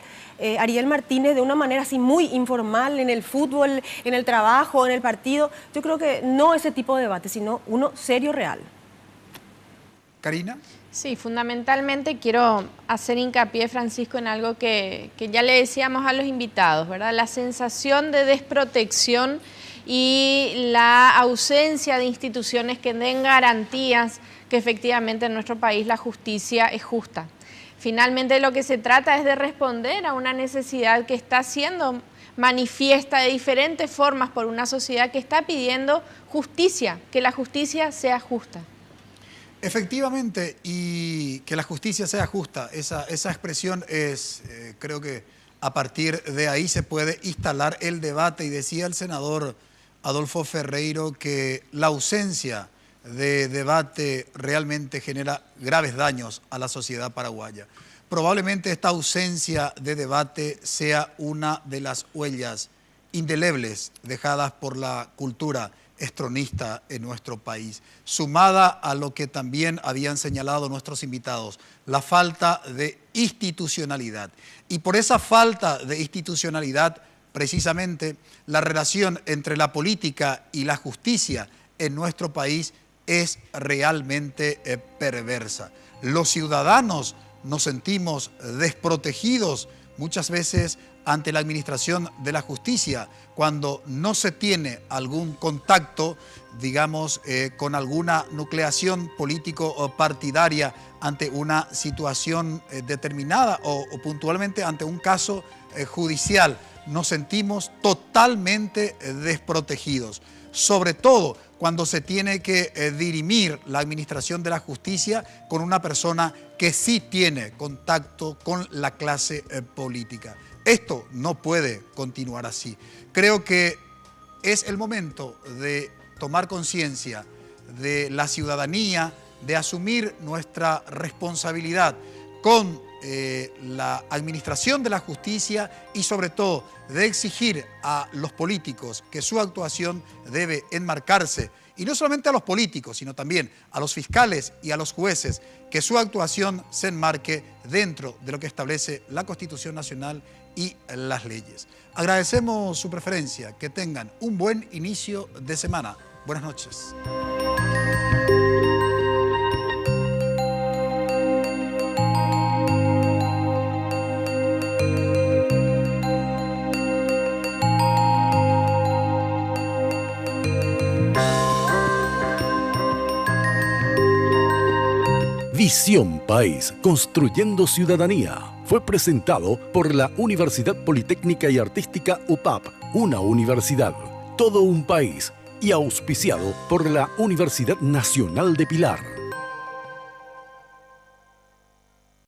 Ariel Martínez, de una manera así muy informal, en el fútbol, en el trabajo, en el partido. Yo creo que no ese tipo de debate, sino uno serio, real. Karina. Sí, fundamentalmente quiero hacer hincapié, Francisco, en algo que ya le decíamos a los invitados, ¿verdad? La sensación de desprotección y la ausencia de instituciones que den garantías que efectivamente en nuestro país la justicia es justa. Finalmente lo que se trata es de responder a una necesidad que está siendo manifiesta de diferentes formas por una sociedad que está pidiendo justicia, que la justicia sea justa. Efectivamente, y que la justicia sea justa, esa expresión es, creo que a partir de ahí se puede instalar el debate. Y decía el senador Adolfo Ferreiro que la ausencia de debate realmente genera graves daños a la sociedad paraguaya. Probablemente esta ausencia de debate sea una de las huellas indelebles dejadas por la cultura estronista en nuestro país, sumada a lo que también habían señalado nuestros invitados, la falta de institucionalidad. Y por esa falta de institucionalidad, precisamente, la relación entre la política y la justicia en nuestro país es realmente perversa. Los ciudadanos nos sentimos desprotegidos muchas veces ante la administración de la justicia, cuando no se tiene algún contacto, digamos, con alguna nucleación político o partidaria ante una situación determinada o puntualmente ante un caso judicial. Nos sentimos totalmente desprotegidos, sobre todo cuando se tiene que dirimir la administración de la justicia con una persona que sí tiene contacto con la clase política. Esto no puede continuar así. Creo que es el momento de tomar conciencia de la ciudadanía, de asumir nuestra responsabilidad con la administración de la justicia y sobre todo de exigir a los políticos que su actuación debe enmarcarse, y no solamente a los políticos, sino también a los fiscales y a los jueces, que su actuación se enmarque dentro de lo que establece la Constitución Nacional y las leyes. Agradecemos su preferencia, que tengan un buen inicio de semana. Buenas noches. Visión País, construyendo ciudadanía. Fue presentado por la Universidad Politécnica y Artística UPAP, una universidad, todo un país, y auspiciado por la Universidad Nacional de Pilar.